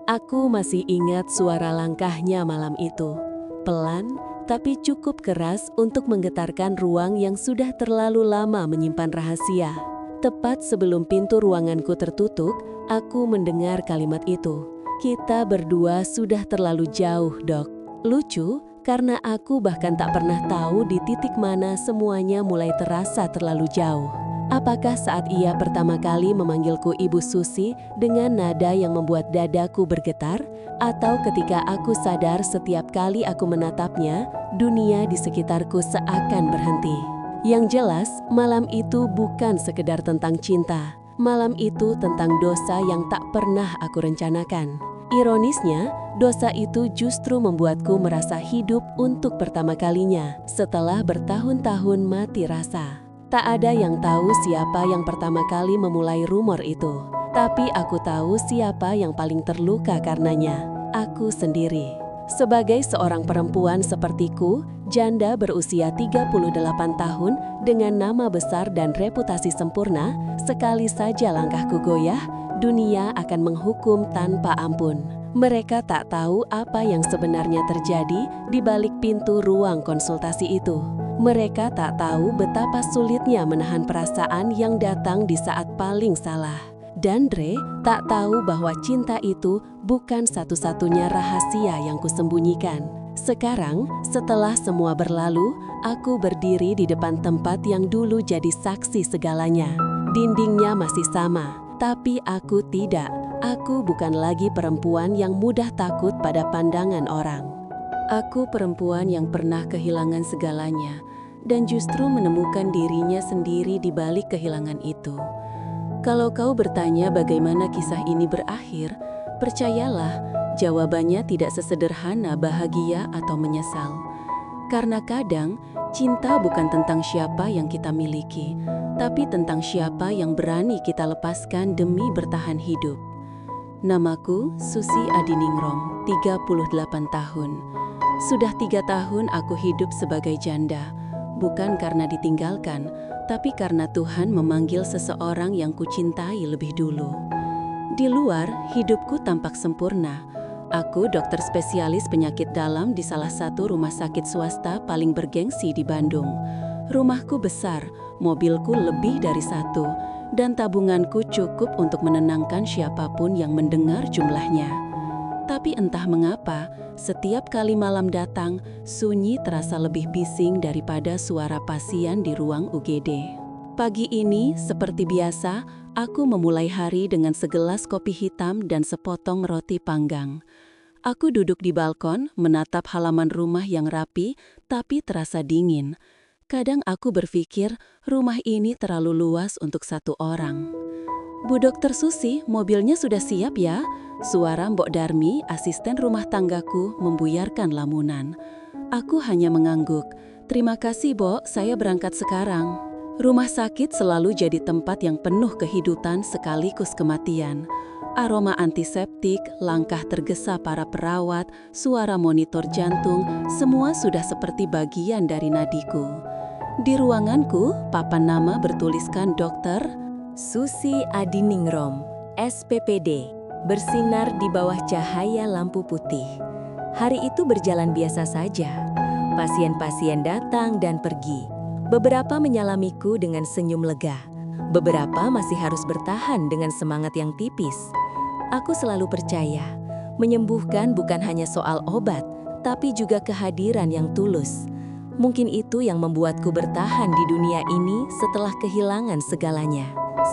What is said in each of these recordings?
Aku masih ingat suara langkahnya malam itu. Pelan, tapi cukup keras untuk menggetarkan ruang yang sudah terlalu lama menyimpan rahasia. Tepat sebelum pintu ruanganku tertutup, aku mendengar kalimat itu. "Kita berdua sudah terlalu jauh, Dok." Lucu, karena aku bahkan tak pernah tahu di titik mana semuanya mulai terasa terlalu jauh. Apakah saat ia pertama kali memanggilku Ibu Susi dengan nada yang membuat dadaku bergetar? Atau ketika aku sadar setiap kali aku menatapnya, dunia di sekitarku seakan berhenti? Yang jelas, malam itu bukan sekedar tentang cinta. Malam itu tentang dosa yang tak pernah aku rencanakan. Ironisnya, dosa itu justru membuatku merasa hidup untuk pertama kalinya setelah bertahun-tahun mati rasa. Tak ada yang tahu siapa yang pertama kali memulai rumor itu. Tapi aku tahu siapa yang paling terluka karenanya. Aku sendiri. Sebagai seorang perempuan sepertiku, janda berusia 38 tahun dengan nama besar dan reputasi sempurna, sekali saja langkahku goyah, dunia akan menghukum tanpa ampun. Mereka tak tahu apa yang sebenarnya terjadi di balik pintu ruang konsultasi itu. Mereka tak tahu betapa sulitnya menahan perasaan yang datang di saat paling salah. Dan Dre tak tahu bahwa cinta itu bukan satu-satunya rahasia yang kusembunyikan. Sekarang, setelah semua berlalu, aku berdiri di depan tempat yang dulu jadi saksi segalanya. Dindingnya masih sama, tapi aku tidak. Aku bukan lagi perempuan yang mudah takut pada pandangan orang. Aku perempuan yang pernah kehilangan segalanya dan justru menemukan dirinya sendiri di balik kehilangan itu. Kalau kau bertanya bagaimana kisah ini berakhir, percayalah, jawabannya tidak sesederhana bahagia atau menyesal. Karena kadang, cinta bukan tentang siapa yang kita miliki, tapi tentang siapa yang berani kita lepaskan demi bertahan hidup. Namaku Susi Adiningrum, 38 tahun. Sudah 3 tahun aku hidup sebagai janda, bukan karena ditinggalkan, tapi karena Tuhan memanggil seseorang yang kucintai lebih dulu. Di luar, hidupku tampak sempurna. Aku dokter spesialis penyakit dalam di salah satu rumah sakit swasta paling bergengsi di Bandung. Rumahku besar, mobilku lebih dari 1, dan tabunganku cukup untuk menenangkan siapapun yang mendengar jumlahnya. Tapi entah mengapa, setiap kali malam datang, sunyi terasa lebih bising daripada suara pasien di ruang UGD. Pagi ini, seperti biasa, aku memulai hari dengan segelas kopi hitam dan sepotong roti panggang. Aku duduk di balkon, menatap halaman rumah yang rapi, tapi terasa dingin. Kadang aku berpikir, rumah ini terlalu luas untuk 1 orang. "Bu Dokter Susi, mobilnya sudah siap ya?" Suara Mbok Darmi, asisten rumah tanggaku, membuyarkan lamunan. Aku hanya mengangguk. "Terima kasih, Bo, saya berangkat sekarang." Rumah sakit selalu jadi tempat yang penuh kehidupan sekaligus kematian. Aroma antiseptik, langkah tergesa para perawat, suara monitor jantung, semua sudah seperti bagian dari nadiku. Di ruanganku, papan nama bertuliskan Dokter Susi Adiningrum, SPPD, bersinar di bawah cahaya lampu putih. Hari itu berjalan biasa saja. Pasien-pasien datang dan pergi. Beberapa menyalamiku dengan senyum lega. Beberapa masih harus bertahan dengan semangat yang tipis. Aku selalu percaya, menyembuhkan bukan hanya soal obat, tapi juga kehadiran yang tulus. Mungkin itu yang membuatku bertahan di dunia ini setelah kehilangan segalanya.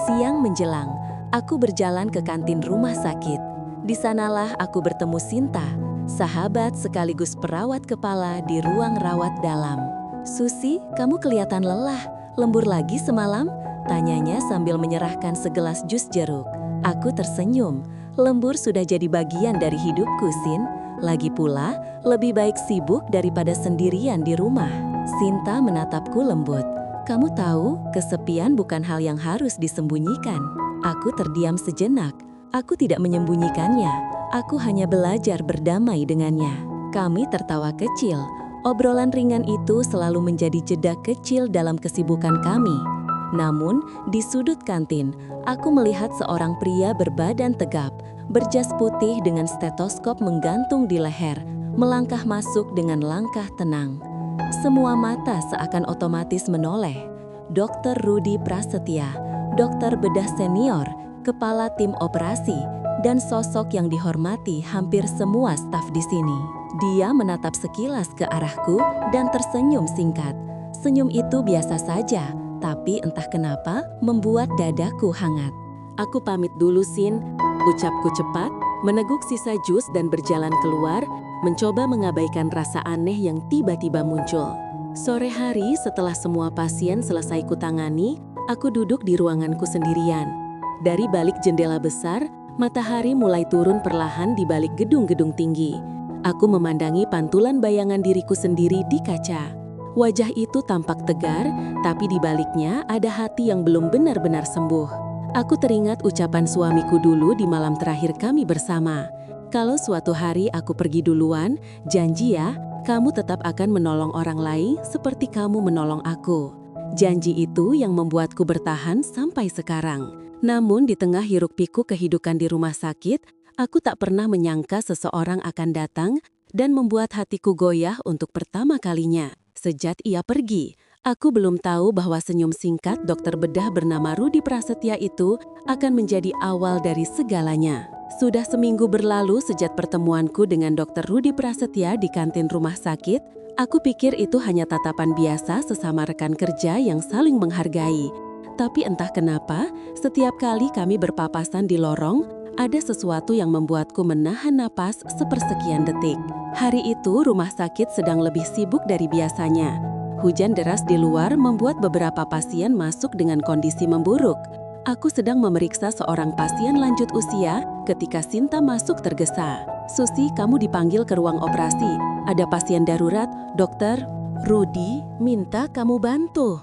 Siang menjelang, aku berjalan ke kantin rumah sakit. Di sanalah aku bertemu Sinta, sahabat sekaligus perawat kepala di ruang rawat dalam. "Susi, kamu kelihatan lelah. Lembur lagi semalam?" tanyanya sambil menyerahkan segelas jus jeruk. Aku tersenyum. Lembur sudah jadi bagian dari hidupku, Sin. Lagi pula, lebih baik sibuk daripada sendirian di rumah. Sinta menatapku lembut. "Kamu tahu, kesepian bukan hal yang harus disembunyikan." Aku terdiam sejenak. Aku tidak menyembunyikannya. Aku hanya belajar berdamai dengannya. Kami tertawa kecil. Obrolan ringan itu selalu menjadi jeda kecil dalam kesibukan kami. Namun, di sudut kantin, aku melihat seorang pria berbadan tegap, berjas putih dengan stetoskop menggantung di leher, melangkah masuk dengan langkah tenang. Semua mata seakan otomatis menoleh. Dr. Rudi Prasetya, dokter bedah senior, kepala tim operasi, dan sosok yang dihormati hampir semua staf di sini. Dia menatap sekilas ke arahku dan tersenyum singkat. Senyum itu biasa saja, tapi entah kenapa membuat dadaku hangat. Aku pamit dulu, Sin, ucapku cepat, meneguk sisa jus dan berjalan keluar, mencoba mengabaikan rasa aneh yang tiba-tiba muncul. Sore hari setelah semua pasien selesai kutangani, aku duduk di ruanganku sendirian. Dari balik jendela besar, matahari mulai turun perlahan di balik gedung-gedung tinggi. Aku memandangi pantulan bayangan diriku sendiri di kaca. Wajah itu tampak tegar, tapi di baliknya ada hati yang belum benar-benar sembuh. Aku teringat ucapan suamiku dulu di malam terakhir kami bersama. Kalau suatu hari aku pergi duluan, janji ya, kamu tetap akan menolong orang lain seperti kamu menolong aku. Janji itu yang membuatku bertahan sampai sekarang. Namun di tengah hiruk-pikuk kehidupan di rumah sakit, aku tak pernah menyangka seseorang akan datang dan membuat hatiku goyah untuk pertama kalinya. Sejak ia pergi, aku belum tahu bahwa senyum singkat dokter bedah bernama Rudi Prasetya itu akan menjadi awal dari segalanya. Sudah seminggu berlalu sejak pertemuanku dengan dokter Rudi Prasetya di kantin rumah sakit. Aku pikir itu hanya tatapan biasa sesama rekan kerja yang saling menghargai. Tapi entah kenapa, setiap kali kami berpapasan di lorong, ada sesuatu yang membuatku menahan napas sepersekian detik. Hari itu rumah sakit sedang lebih sibuk dari biasanya. Hujan deras di luar membuat beberapa pasien masuk dengan kondisi memburuk. Aku sedang memeriksa seorang pasien lanjut usia ketika Sinta masuk tergesa. "Susi, kamu dipanggil ke ruang operasi. Ada pasien darurat, dokter. Rudi minta kamu bantu."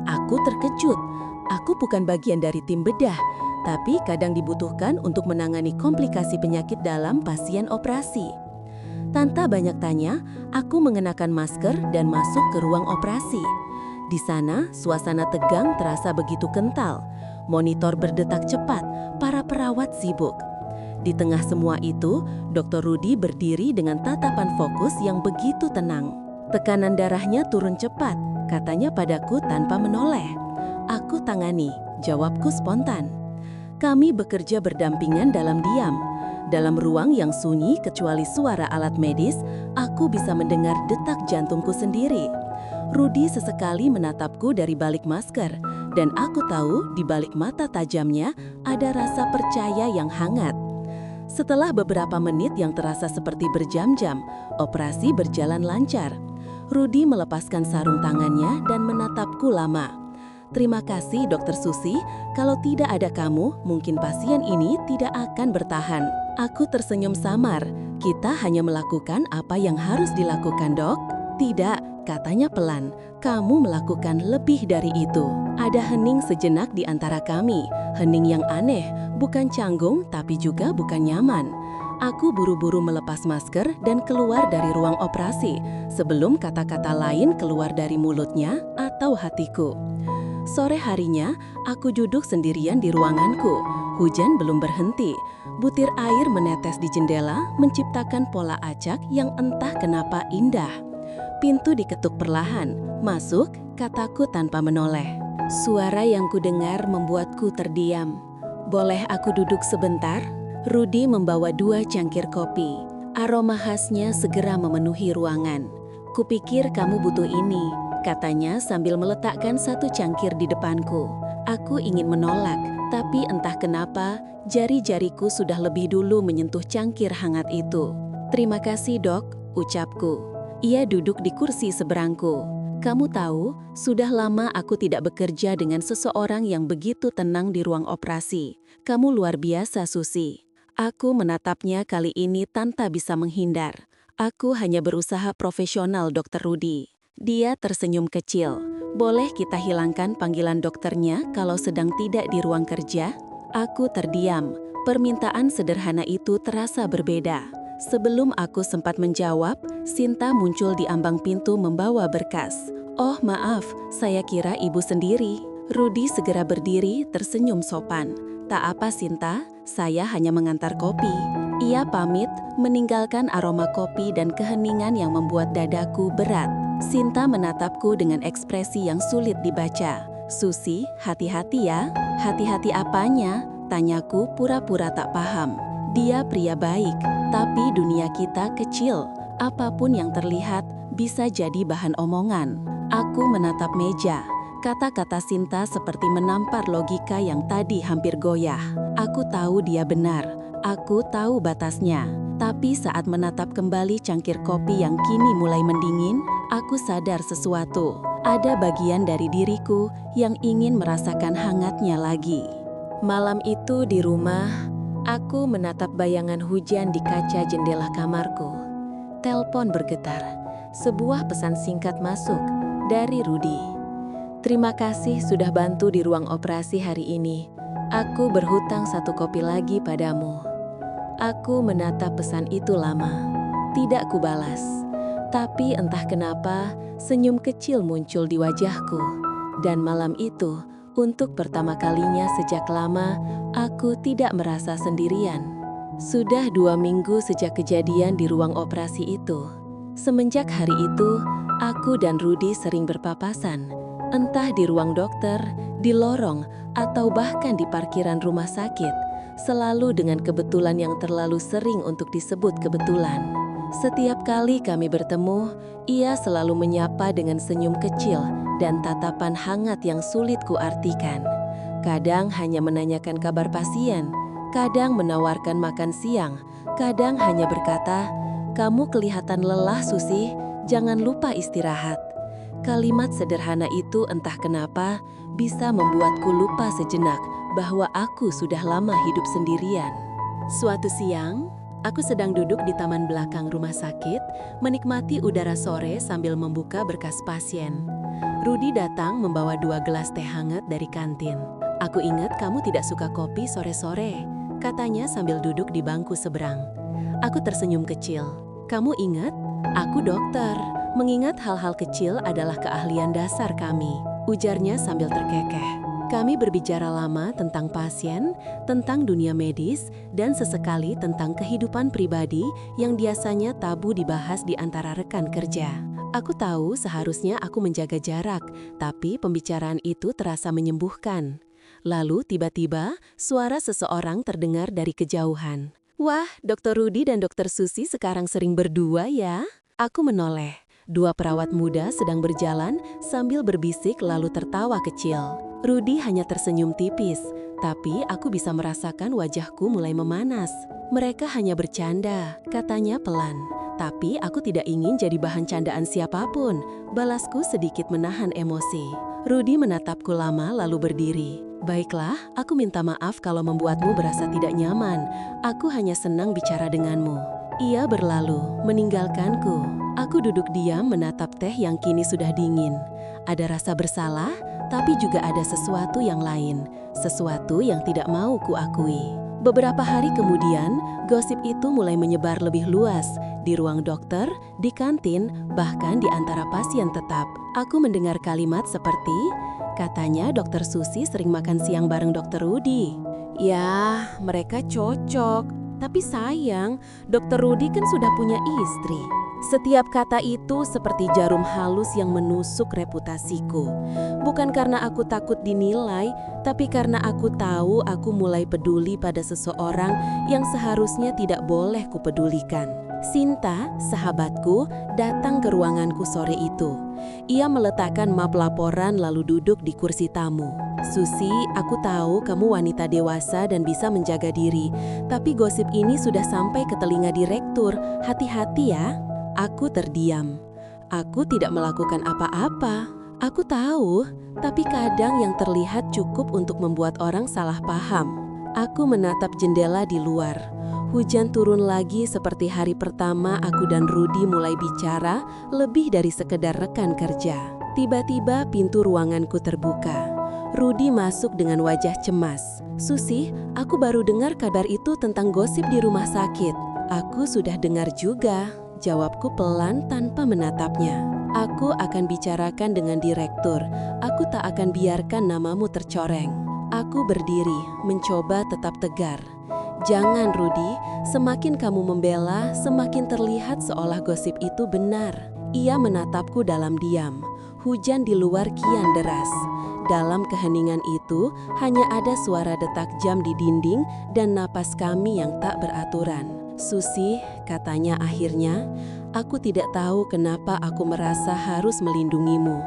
Aku terkejut. Aku bukan bagian dari tim bedah, tapi kadang dibutuhkan untuk menangani komplikasi penyakit dalam pasien operasi. Tanpa banyak tanya, aku mengenakan masker dan masuk ke ruang operasi. Di sana, suasana tegang terasa begitu kental. Monitor berdetak cepat, para perawat sibuk. Di tengah semua itu, Dr. Rudi berdiri dengan tatapan fokus yang begitu tenang. Tekanan darahnya turun cepat, katanya padaku tanpa menoleh. "Aku tangani," jawabku spontan. Kami bekerja berdampingan dalam diam. Dalam ruang yang sunyi kecuali suara alat medis, aku bisa mendengar detak jantungku sendiri. Rudi sesekali menatapku dari balik masker, dan aku tahu di balik mata tajamnya ada rasa percaya yang hangat. Setelah beberapa menit yang terasa seperti berjam-jam, operasi berjalan lancar. Rudi melepaskan sarung tangannya dan menatapku lama. "Terima kasih, Dokter Susi. Kalau tidak ada kamu, mungkin pasien ini tidak akan bertahan." Aku tersenyum samar. "Kita hanya melakukan apa yang harus dilakukan, Dok." "Tidak," katanya pelan. "Kamu melakukan lebih dari itu." Ada hening sejenak di antara kami. Hening yang aneh, bukan canggung tapi juga bukan nyaman. Aku buru-buru melepas masker dan keluar dari ruang operasi sebelum kata-kata lain keluar dari mulutnya atau hatiku. Sore harinya, aku duduk sendirian di ruanganku. Hujan belum berhenti. Butir air menetes di jendela, menciptakan pola acak yang entah kenapa indah. Pintu diketuk perlahan. "Masuk," kataku tanpa menoleh. Suara yang kudengar membuatku terdiam. "Boleh aku duduk sebentar?" Rudi membawa 2 cangkir kopi. Aroma khasnya segera memenuhi ruangan. "Kupikir kamu butuh ini," katanya sambil meletakkan 1 cangkir di depanku. Aku ingin menolak, tapi entah kenapa jari-jariku sudah lebih dulu menyentuh cangkir hangat itu. "Terima kasih, Dok," ucapku. Ia duduk di kursi seberangku. "Kamu tahu, sudah lama aku tidak bekerja dengan seseorang yang begitu tenang di ruang operasi. Kamu luar biasa, Susi." Aku menatapnya kali ini tanpa bisa menghindar. "Aku hanya berusaha profesional, Dokter Rudi." Dia tersenyum kecil. "Boleh kita hilangkan panggilan dokternya kalau sedang tidak di ruang kerja?" Aku terdiam. Permintaan sederhana itu terasa berbeda. Sebelum aku sempat menjawab, Sinta muncul di ambang pintu membawa berkas. "Oh maaf, saya kira ibu sendiri." Rudi segera berdiri tersenyum sopan. "Tak apa Sinta, Saya hanya mengantar kopi. Ia pamit, meninggalkan aroma kopi dan keheningan yang membuat dadaku berat. Sinta menatapku dengan ekspresi yang sulit dibaca. "Susi, hati-hati ya." "Hati-hati apanya?" tanyaku pura-pura tak paham. Dia pria baik, tapi dunia kita kecil. Apapun yang terlihat bisa jadi bahan omongan. Aku menatap meja. Kata-kata Sinta seperti menampar logika yang tadi hampir goyah. Aku tahu dia benar. Aku tahu batasnya. Tapi saat menatap kembali cangkir kopi yang kini mulai mendingin, aku sadar sesuatu. Ada bagian dari diriku yang ingin merasakan hangatnya lagi. Malam itu di rumah, aku menatap bayangan hujan di kaca jendela kamarku. Telepon bergetar. Sebuah pesan singkat masuk dari Rudi. "Terima kasih sudah bantu di ruang operasi hari ini. Aku berhutang 1 kopi lagi padamu." Aku menatap pesan itu lama. Tidak kubalas. Tapi entah kenapa, senyum kecil muncul di wajahku. Dan malam itu, untuk pertama kalinya sejak lama, aku tidak merasa sendirian. Sudah 2 minggu sejak kejadian di ruang operasi itu. Semenjak hari itu, aku dan Rudi sering berpapasan. Entah di ruang dokter, di lorong, atau bahkan di parkiran rumah sakit. Selalu dengan kebetulan yang terlalu sering untuk disebut kebetulan. Setiap kali kami bertemu, ia selalu menyapa dengan senyum kecil dan tatapan hangat yang sulit kuartikan. Kadang hanya menanyakan kabar pasien, kadang menawarkan makan siang, kadang hanya berkata, "Kamu kelihatan lelah, Susi, jangan lupa istirahat." Kalimat sederhana itu entah kenapa bisa membuatku lupa sejenak bahwa aku sudah lama hidup sendirian. Suatu siang, aku sedang duduk di taman belakang rumah sakit, menikmati udara sore sambil membuka berkas pasien. Rudi datang membawa 2 gelas teh hangat dari kantin. "Aku ingat kamu tidak suka kopi sore-sore," katanya sambil duduk di bangku seberang. Aku tersenyum kecil. "Kamu ingat? Aku dokter. Mengingat hal-hal kecil adalah keahlian dasar kami," ujarnya sambil terkekeh. Kami berbicara lama tentang pasien, tentang dunia medis, dan sesekali tentang kehidupan pribadi yang biasanya tabu dibahas di antara rekan kerja. Aku tahu seharusnya aku menjaga jarak, tapi pembicaraan itu terasa menyembuhkan. Lalu tiba-tiba suara seseorang terdengar dari kejauhan. "Wah, Dr. Rudi dan Dr. Susi sekarang sering berdua ya?" Aku menoleh. 2 perawat muda sedang berjalan sambil berbisik lalu tertawa kecil. Rudi hanya tersenyum tipis, tapi aku bisa merasakan wajahku mulai memanas. "Mereka hanya bercanda," katanya pelan. "Tapi aku tidak ingin jadi bahan candaan siapapun," balasku sedikit menahan emosi. Rudi menatapku lama lalu berdiri. "Baiklah, aku minta maaf kalau membuatmu berasa tidak nyaman. Aku hanya senang bicara denganmu." Ia berlalu, meninggalkanku. Aku duduk diam menatap teh yang kini sudah dingin. Ada rasa bersalah, tapi juga ada sesuatu yang lain. Sesuatu yang tidak mau kuakui. Beberapa hari kemudian, gosip itu mulai menyebar lebih luas. Di ruang dokter, di kantin, bahkan di antara pasien tetap. Aku mendengar kalimat seperti, "Katanya Dr. Susi sering makan siang bareng Dr. Rudi." Ya, mereka cocok. Tapi sayang, Dr. Rudi kan sudah punya istri. Setiap kata itu seperti jarum halus yang menusuk reputasiku. Bukan karena aku takut dinilai, tapi karena aku tahu aku mulai peduli pada seseorang yang seharusnya tidak boleh kupedulikan. Sinta, sahabatku, datang ke ruanganku sore itu. Ia meletakkan map laporan lalu duduk di kursi tamu. "Susi, aku tahu kamu wanita dewasa dan bisa menjaga diri, tapi gosip ini sudah sampai ke telinga direktur. Hati-hati ya." Aku terdiam. Aku tidak melakukan apa-apa. Aku tahu, tapi kadang yang terlihat cukup untuk membuat orang salah paham. Aku menatap jendela di luar. Hujan turun lagi seperti hari pertama aku dan Rudi mulai bicara lebih dari sekedar rekan kerja. Tiba-tiba pintu ruanganku terbuka. Rudi masuk dengan wajah cemas. "Susi, aku baru dengar kabar itu tentang gosip di rumah sakit." "Aku sudah dengar juga," jawabku pelan tanpa menatapnya. "Aku akan bicarakan dengan direktur. Aku tak akan biarkan namamu tercoreng." Aku berdiri, mencoba tetap tegar. Jangan, Rudy. Semakin kamu membela, semakin terlihat seolah gosip itu benar. Ia menatapku dalam diam. Hujan di luar kian deras. Dalam keheningan itu, hanya ada suara detak jam di dinding dan napas kami yang tak beraturan. Susi, katanya akhirnya, aku tidak tahu kenapa aku merasa harus melindungimu.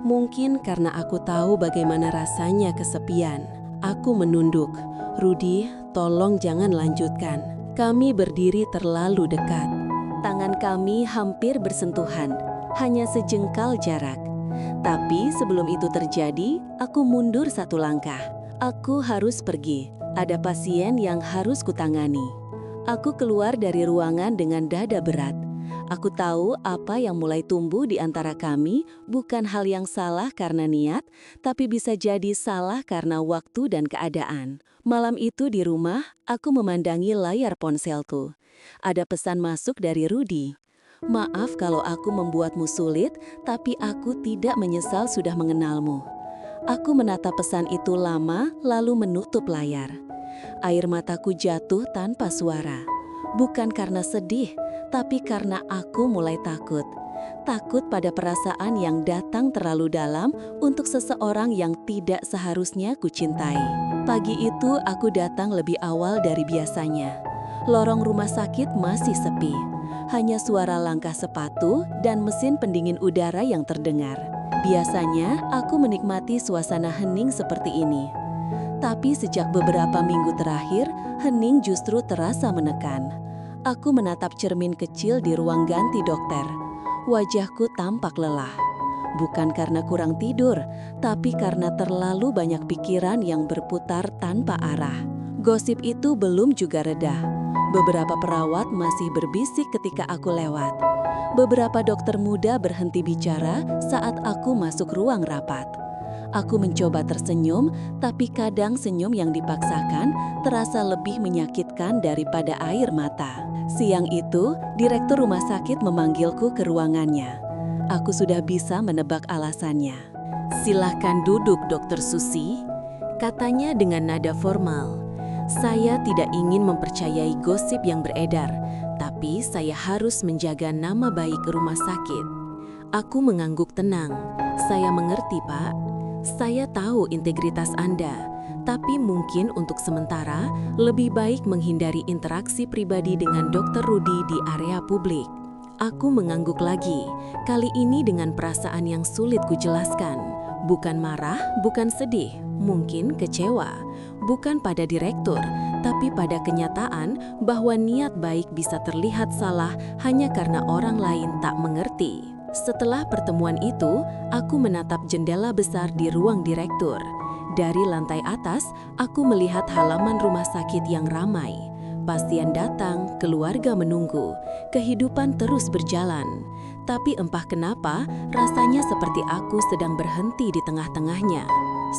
Mungkin karena aku tahu bagaimana rasanya kesepian. Aku menunduk. Rudy, tolong jangan lanjutkan. Kami berdiri terlalu dekat. Tangan kami hampir bersentuhan, hanya sejengkal jarak. Tapi sebelum itu terjadi, aku mundur satu langkah. Aku harus pergi. Ada pasien yang harus kutangani. Aku keluar dari ruangan dengan dada berat. Aku tahu apa yang mulai tumbuh di antara kami bukan hal yang salah karena niat, tapi bisa jadi salah karena waktu dan keadaan. Malam itu di rumah, aku memandangi layar ponselku. Ada pesan masuk dari Rudy. Maaf kalau aku membuatmu sulit, tapi aku tidak menyesal sudah mengenalmu. Aku menatap pesan itu lama, lalu menutup layar. Air mataku jatuh tanpa suara. Bukan karena sedih, tapi karena aku mulai takut. Takut pada perasaan yang datang terlalu dalam untuk seseorang yang tidak seharusnya kucintai. Pagi itu aku datang lebih awal dari biasanya. Lorong rumah sakit masih sepi. Hanya suara langkah sepatu dan mesin pendingin udara yang terdengar. Biasanya aku menikmati suasana hening seperti ini. Tapi sejak beberapa minggu terakhir, hening justru terasa menekan. Aku menatap cermin kecil di ruang ganti dokter. Wajahku tampak lelah. Bukan karena kurang tidur, tapi karena terlalu banyak pikiran yang berputar tanpa arah. Gosip itu belum juga reda. Beberapa perawat masih berbisik ketika aku lewat. Beberapa dokter muda berhenti bicara saat aku masuk ruang rapat. Aku mencoba tersenyum, tapi kadang senyum yang dipaksakan terasa lebih menyakitkan daripada air mata. Siang itu, direktur rumah sakit memanggilku ke ruangannya. Aku sudah bisa menebak alasannya. "Silahkan duduk, Dokter Susi," katanya dengan nada formal. Saya tidak ingin mempercayai gosip yang beredar, tapi saya harus menjaga nama baik rumah sakit. Aku mengangguk tenang. Saya mengerti, Pak. Saya tahu integritas Anda, tapi mungkin untuk sementara lebih baik menghindari interaksi pribadi dengan Dr. Rudy di area publik. Aku mengangguk lagi, kali ini dengan perasaan yang sulit kujelaskan. Bukan marah, bukan sedih, mungkin kecewa. Bukan pada direktur, tapi pada kenyataan bahwa niat baik bisa terlihat salah hanya karena orang lain tak mengerti. Setelah pertemuan itu, aku menatap jendela besar di ruang direktur. Dari lantai atas, aku melihat halaman rumah sakit yang ramai. Pasien datang, keluarga menunggu, kehidupan terus berjalan. Tapi entah kenapa, rasanya seperti aku sedang berhenti di tengah-tengahnya.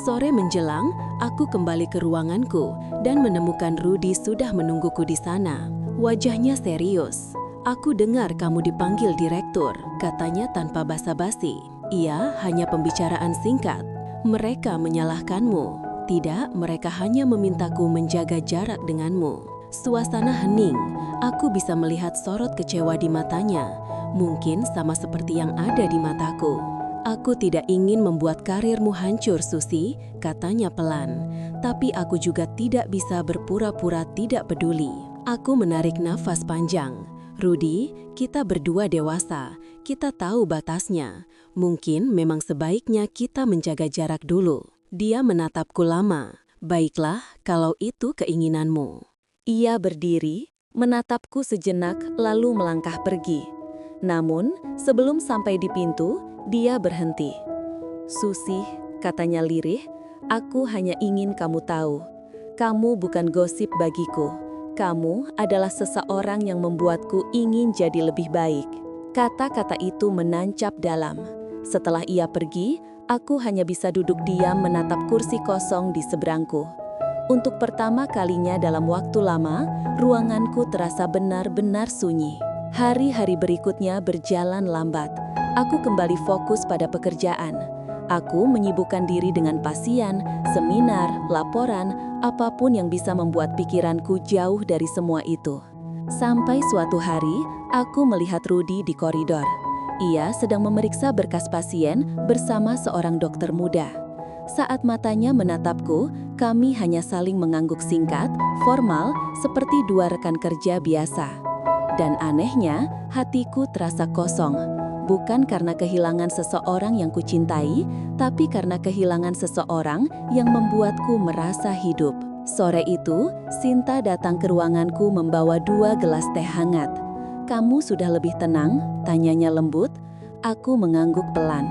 Sore menjelang, aku kembali ke ruanganku dan menemukan Rudy sudah menungguku di sana. Wajahnya serius. "Aku dengar kamu dipanggil direktur," katanya tanpa basa-basi. "Iya, hanya pembicaraan singkat. Mereka menyalahkanmu." "Tidak, mereka hanya memintaku menjaga jarak denganmu." Suasana hening. Aku bisa melihat sorot kecewa di matanya. Mungkin sama seperti yang ada di mataku. "Aku tidak ingin membuat karirmu hancur, Susi," katanya pelan. "Tapi aku juga tidak bisa berpura-pura tidak peduli." Aku menarik nafas panjang. "Rudy, kita berdua dewasa. Kita tahu batasnya. Mungkin memang sebaiknya kita menjaga jarak dulu." Dia menatapku lama. "Baiklah, kalau itu keinginanmu." Ia berdiri, menatapku sejenak lalu melangkah pergi. Namun, sebelum sampai di pintu, dia berhenti. "Susi," katanya lirih, "aku hanya ingin kamu tahu. Kamu bukan gosip bagiku. Kamu adalah seseorang yang membuatku ingin jadi lebih baik." Kata-kata itu menancap dalam. Setelah ia pergi, aku hanya bisa duduk diam menatap kursi kosong di seberangku. Untuk pertama kalinya dalam waktu lama, ruanganku terasa benar-benar sunyi. Hari-hari berikutnya berjalan lambat. Aku kembali fokus pada pekerjaan. Aku menyibukkan diri dengan pasien, seminar, laporan, apapun yang bisa membuat pikiranku jauh dari semua itu. Sampai suatu hari, aku melihat Rudy di koridor. Ia sedang memeriksa berkas pasien bersama seorang dokter muda. Saat matanya menatapku, kami hanya saling mengangguk singkat, formal, seperti dua rekan kerja biasa. Dan anehnya, hatiku terasa kosong. Bukan karena kehilangan seseorang yang kucintai, tapi karena kehilangan seseorang yang membuatku merasa hidup. Sore itu, Sinta datang ke ruanganku membawa 2 gelas teh hangat. "Kamu sudah lebih tenang?" tanyanya lembut. Aku mengangguk pelan.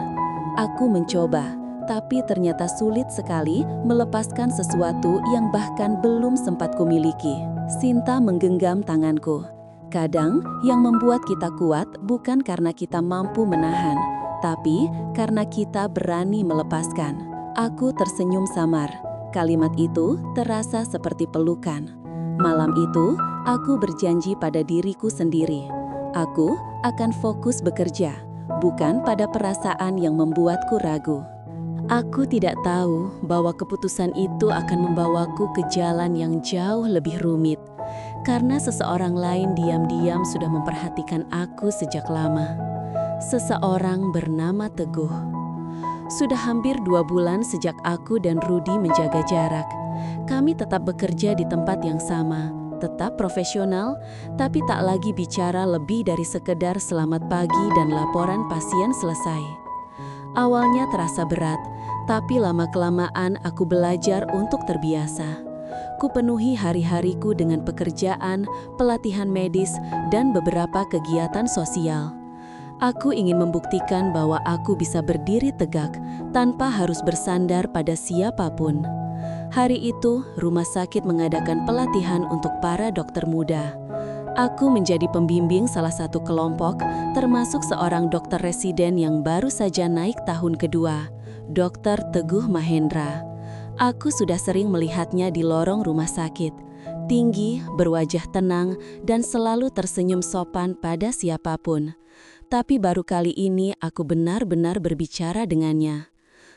Aku mencoba, tapi ternyata sulit sekali melepaskan sesuatu yang bahkan belum sempat kumiliki. Sinta menggenggam tanganku. Kadang, yang membuat kita kuat bukan karena kita mampu menahan, tapi karena kita berani melepaskan. Aku tersenyum samar. Kalimat itu terasa seperti pelukan. Malam itu, aku berjanji pada diriku sendiri. Aku akan fokus bekerja, bukan pada perasaan yang membuatku ragu. Aku tidak tahu bahwa keputusan itu akan membawaku ke jalan yang jauh lebih rumit. Karena seseorang lain diam-diam sudah memperhatikan aku sejak lama. Seseorang bernama Teguh. Sudah hampir 2 bulan sejak aku dan Rudy menjaga jarak. Kami tetap bekerja di tempat yang sama, tetap profesional, tapi tak lagi bicara lebih dari sekedar selamat pagi dan laporan pasien selesai. Awalnya terasa berat, tapi lama-kelamaan aku belajar untuk terbiasa. Kupenuhi hari-hariku dengan pekerjaan, pelatihan medis, dan beberapa kegiatan sosial. Aku ingin membuktikan bahwa aku bisa berdiri tegak tanpa harus bersandar pada siapapun. Hari itu, rumah sakit mengadakan pelatihan untuk para dokter muda. Aku menjadi pembimbing salah satu kelompok, termasuk seorang dokter residen yang baru saja naik tahun kedua, Dr. Teguh Mahendra. Aku sudah sering melihatnya di lorong rumah sakit. Tinggi, berwajah tenang, dan selalu tersenyum sopan pada siapapun. Tapi baru kali ini aku benar-benar berbicara dengannya.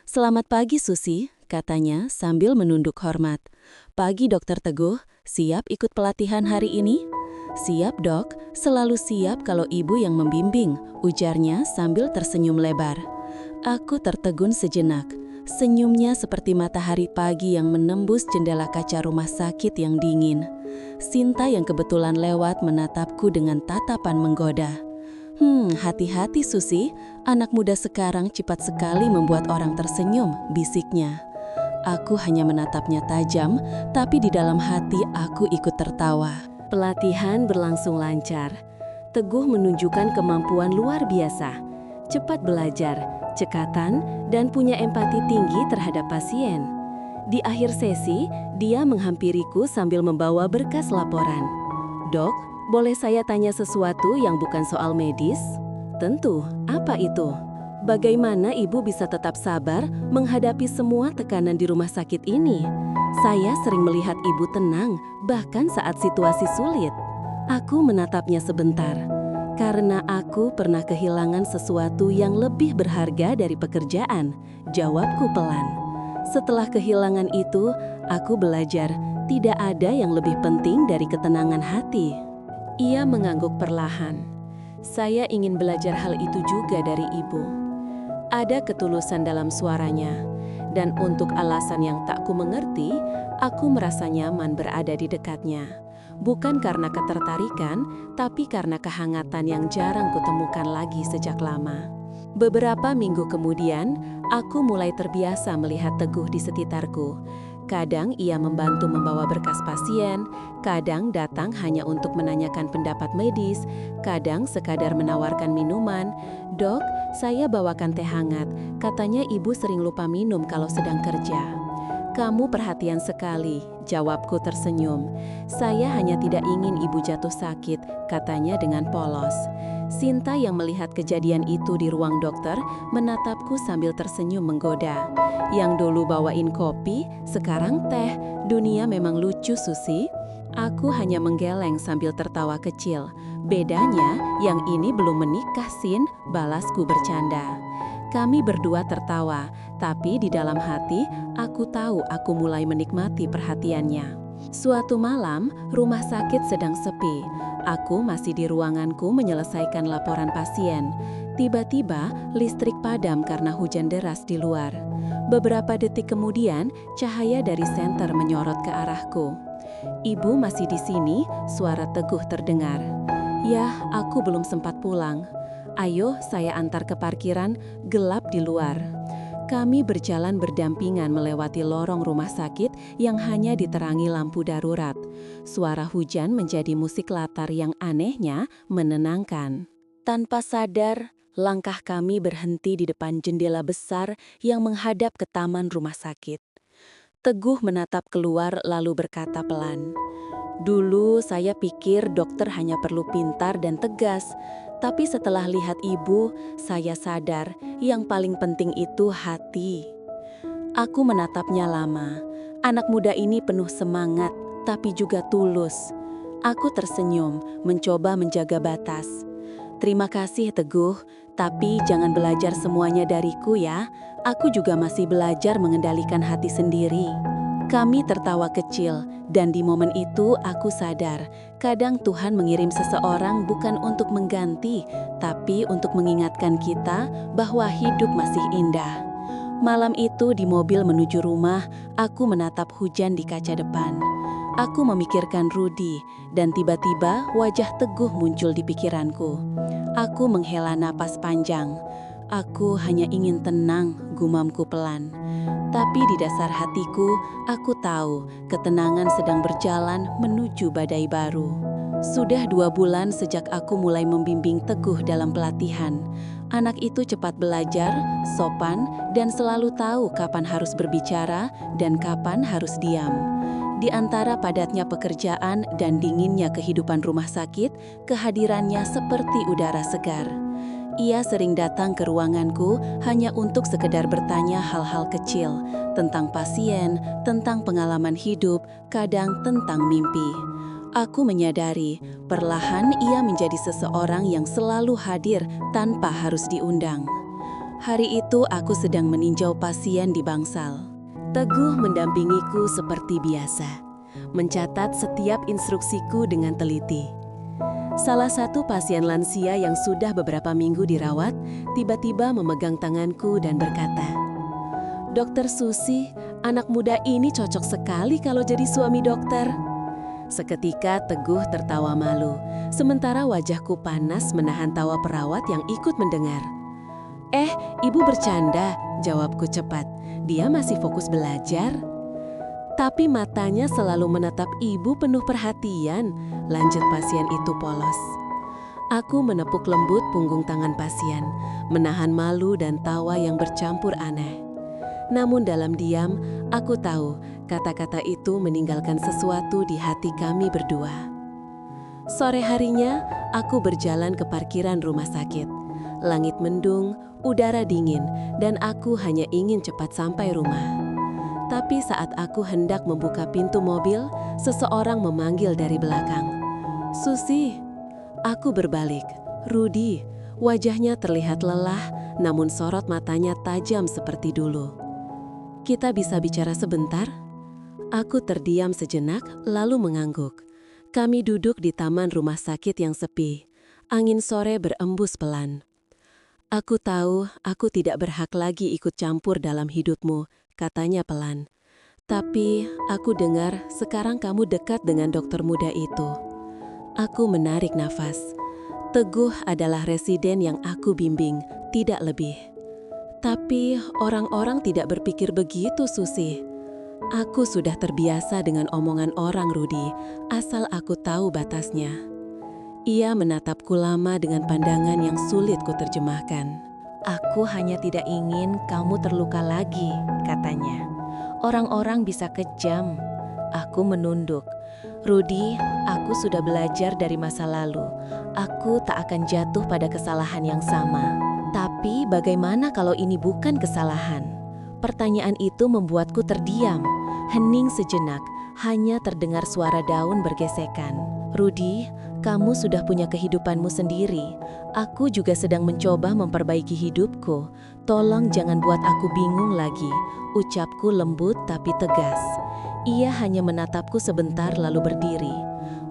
"Selamat pagi, Susi," katanya sambil menunduk hormat. "Pagi, Dokter Teguh. Siap ikut pelatihan hari ini?" "Siap, Dok. Selalu siap kalau ibu yang membimbing," ujarnya sambil tersenyum lebar. Aku tertegun sejenak. Senyumnya seperti matahari pagi yang menembus jendela kaca rumah sakit yang dingin. Sinta yang kebetulan lewat menatapku dengan tatapan menggoda. Hati-hati Susi, anak muda sekarang cepat sekali membuat orang tersenyum," bisiknya. Aku hanya menatapnya tajam, tapi di dalam hati aku ikut tertawa. Pelatihan berlangsung lancar. Teguh menunjukkan kemampuan luar biasa. Cepat belajar, cekatan, dan punya empati tinggi terhadap pasien. Di akhir sesi, dia menghampiriku sambil membawa berkas laporan. "Dok, boleh saya tanya sesuatu yang bukan soal medis?" "Tentu, apa itu?" "Bagaimana ibu bisa tetap sabar menghadapi semua tekanan di rumah sakit ini? Saya sering melihat ibu tenang, bahkan saat situasi sulit." Aku menatapnya sebentar. "Karena aku pernah kehilangan sesuatu yang lebih berharga dari pekerjaan," jawabku pelan. "Setelah kehilangan itu, aku belajar tidak ada yang lebih penting dari ketenangan hati." Ia mengangguk perlahan. Saya ingin belajar hal itu juga dari ibu. Ada ketulusan dalam suaranya, dan untuk alasan yang tak ku mengerti, aku merasa nyaman berada di dekatnya. Bukan karena ketertarikan, tapi karena kehangatan yang jarang kutemukan lagi sejak lama. Beberapa minggu kemudian, aku mulai terbiasa melihat Teguh di sekitarku. Kadang ia membantu membawa berkas pasien, kadang datang hanya untuk menanyakan pendapat medis, kadang sekadar menawarkan minuman. "Dok, saya bawakan teh hangat. Katanya ibu sering lupa minum kalau sedang kerja." "Kamu perhatian sekali," jawabku tersenyum. "Saya hanya tidak ingin ibu jatuh sakit," katanya dengan polos. Sinta yang melihat kejadian itu di ruang dokter menatapku sambil tersenyum menggoda. "Yang dulu bawain kopi, sekarang teh. Dunia memang lucu, Susi." Aku hanya menggeleng sambil tertawa kecil. "Bedanya, yang ini belum menikah, Sin," balasku bercanda. Kami berdua tertawa, tapi di dalam hati aku tahu aku mulai menikmati perhatiannya. Suatu malam, rumah sakit sedang sepi. Aku masih di ruanganku menyelesaikan laporan pasien. Tiba-tiba, listrik padam karena hujan deras di luar. Beberapa detik kemudian, cahaya dari senter menyorot ke arahku. "Ibu masih di sini?" suara Teguh terdengar. "Yah, aku belum sempat pulang." "Ayo, saya antar ke parkiran, gelap di luar." Kami berjalan berdampingan melewati lorong rumah sakit yang hanya diterangi lampu darurat. Suara hujan menjadi musik latar yang anehnya menenangkan. Tanpa sadar, langkah kami berhenti di depan jendela besar yang menghadap ke taman rumah sakit. Teguh menatap keluar lalu berkata pelan, "Dulu saya pikir dokter hanya perlu pintar dan tegas, tapi setelah lihat ibu, saya sadar yang paling penting itu hati." Aku menatapnya lama. Anak muda ini penuh semangat, tapi juga tulus. Aku tersenyum, mencoba menjaga batas. "Terima kasih Teguh, tapi jangan belajar semuanya dariku ya. Aku juga masih belajar mengendalikan hati sendiri." Kami tertawa kecil, dan di momen itu aku sadar, kadang Tuhan mengirim seseorang bukan untuk mengganti, tapi untuk mengingatkan kita bahwa hidup masih indah. Malam itu di mobil menuju rumah, aku menatap hujan di kaca depan. Aku memikirkan Rudy, dan tiba-tiba wajah Teguh muncul di pikiranku. Aku menghela napas panjang. "Aku hanya ingin tenang," gumamku pelan. Tapi di dasar hatiku, aku tahu ketenangan sedang berjalan menuju badai baru. Sudah 2 bulan sejak aku mulai membimbing Teguh dalam pelatihan. Anak itu cepat belajar, sopan, dan selalu tahu kapan harus berbicara dan kapan harus diam. Di antara padatnya pekerjaan dan dinginnya kehidupan rumah sakit, kehadirannya seperti udara segar. Ia sering datang ke ruanganku hanya untuk sekedar bertanya hal-hal kecil, tentang pasien, tentang pengalaman hidup, kadang tentang mimpi. Aku menyadari, perlahan ia menjadi seseorang yang selalu hadir tanpa harus diundang. Hari itu aku sedang meninjau pasien di bangsal. Teguh mendampingiku seperti biasa, mencatat setiap instruksiku dengan teliti. Salah satu pasien lansia yang sudah beberapa minggu dirawat, tiba-tiba memegang tanganku dan berkata, "Dokter Susi, anak muda ini cocok sekali kalau jadi suami dokter." Seketika Teguh tertawa malu, sementara wajahku panas menahan tawa perawat yang ikut mendengar. Ibu bercanda," jawabku cepat. "Dia masih fokus belajar." Tapi matanya selalu menatap ibu penuh perhatian, lanjut pasien itu polos. Aku menepuk lembut punggung tangan pasien, menahan malu dan tawa yang bercampur aneh. Namun dalam diam, aku tahu kata-kata itu meninggalkan sesuatu di hati kami berdua. Sore harinya, aku berjalan ke parkiran rumah sakit. Langit mendung, udara dingin, dan aku hanya ingin cepat sampai rumah. Tapi saat aku hendak membuka pintu mobil, seseorang memanggil dari belakang. "Susi." Aku berbalik. Rudy, wajahnya terlihat lelah, namun sorot matanya tajam seperti dulu. "Kita bisa bicara sebentar?" Aku terdiam sejenak, lalu mengangguk. Kami duduk di taman rumah sakit yang sepi. Angin sore berembus pelan. "Aku tahu aku tidak berhak lagi ikut campur dalam hidupmu," katanya pelan. "Tapi aku dengar sekarang kamu dekat dengan dokter muda itu." Aku menarik nafas. Teguh adalah residen yang aku bimbing, tidak lebih. Tapi orang-orang tidak berpikir begitu, Susi. Aku sudah terbiasa dengan omongan orang, Rudy, asal aku tahu batasnya. Ia menatapku lama dengan pandangan yang sulit kuterjemahkan. "Aku hanya tidak ingin kamu terluka lagi," katanya. "Orang-orang bisa kejam." Aku menunduk. "Rudy, aku sudah belajar dari masa lalu. Aku tak akan jatuh pada kesalahan yang sama." "Tapi bagaimana kalau ini bukan kesalahan?" Pertanyaan itu membuatku terdiam. Hening sejenak, hanya terdengar suara daun bergesekan. "Rudy, Kamu sudah punya kehidupanmu sendiri. Aku juga sedang mencoba memperbaiki hidupku. Tolong jangan buat aku bingung lagi. Ucapku lembut tapi tegas. Ia hanya menatapku sebentar lalu berdiri.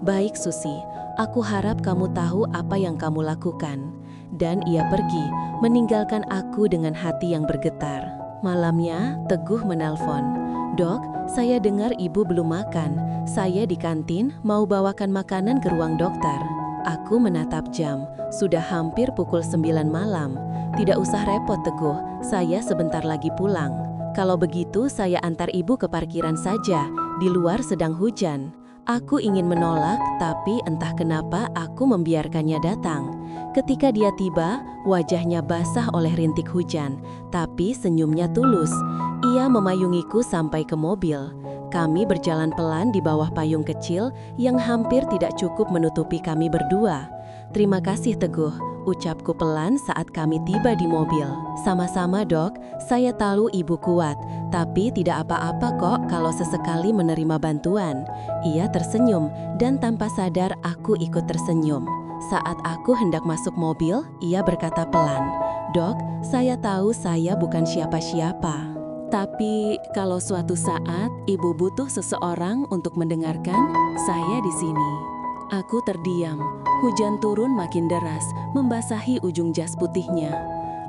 Baik Susi, aku harap kamu tahu apa yang kamu lakukan. Dan ia pergi, meninggalkan aku dengan hati yang bergetar. Malamnya, Teguh menelpon. Dok, saya dengar ibu belum makan. Saya di kantin mau bawakan makanan ke ruang dokter. Aku menatap jam. Sudah hampir pukul 9 malam. Tidak usah repot Teguh, saya sebentar lagi pulang. Kalau begitu saya antar ibu ke parkiran saja. Di luar sedang hujan. Aku ingin menolak, tapi entah kenapa aku membiarkannya datang. Ketika dia tiba, wajahnya basah oleh rintik hujan, tapi senyumnya tulus. Ia memayungiku sampai ke mobil. Kami berjalan pelan di bawah payung kecil yang hampir tidak cukup menutupi kami berdua. Terima kasih Teguh, ucapku pelan saat kami tiba di mobil. Sama-sama dok, saya tahu ibu kuat, tapi tidak apa-apa kok kalau sesekali menerima bantuan. Ia tersenyum dan tanpa sadar aku ikut tersenyum. Saat aku hendak masuk mobil, ia berkata pelan, "Dok, saya tahu saya bukan siapa-siapa. Tapi kalau suatu saat ibu butuh seseorang untuk mendengarkan, saya di sini." Aku terdiam. Hujan turun makin deras, membasahi ujung jas putihnya.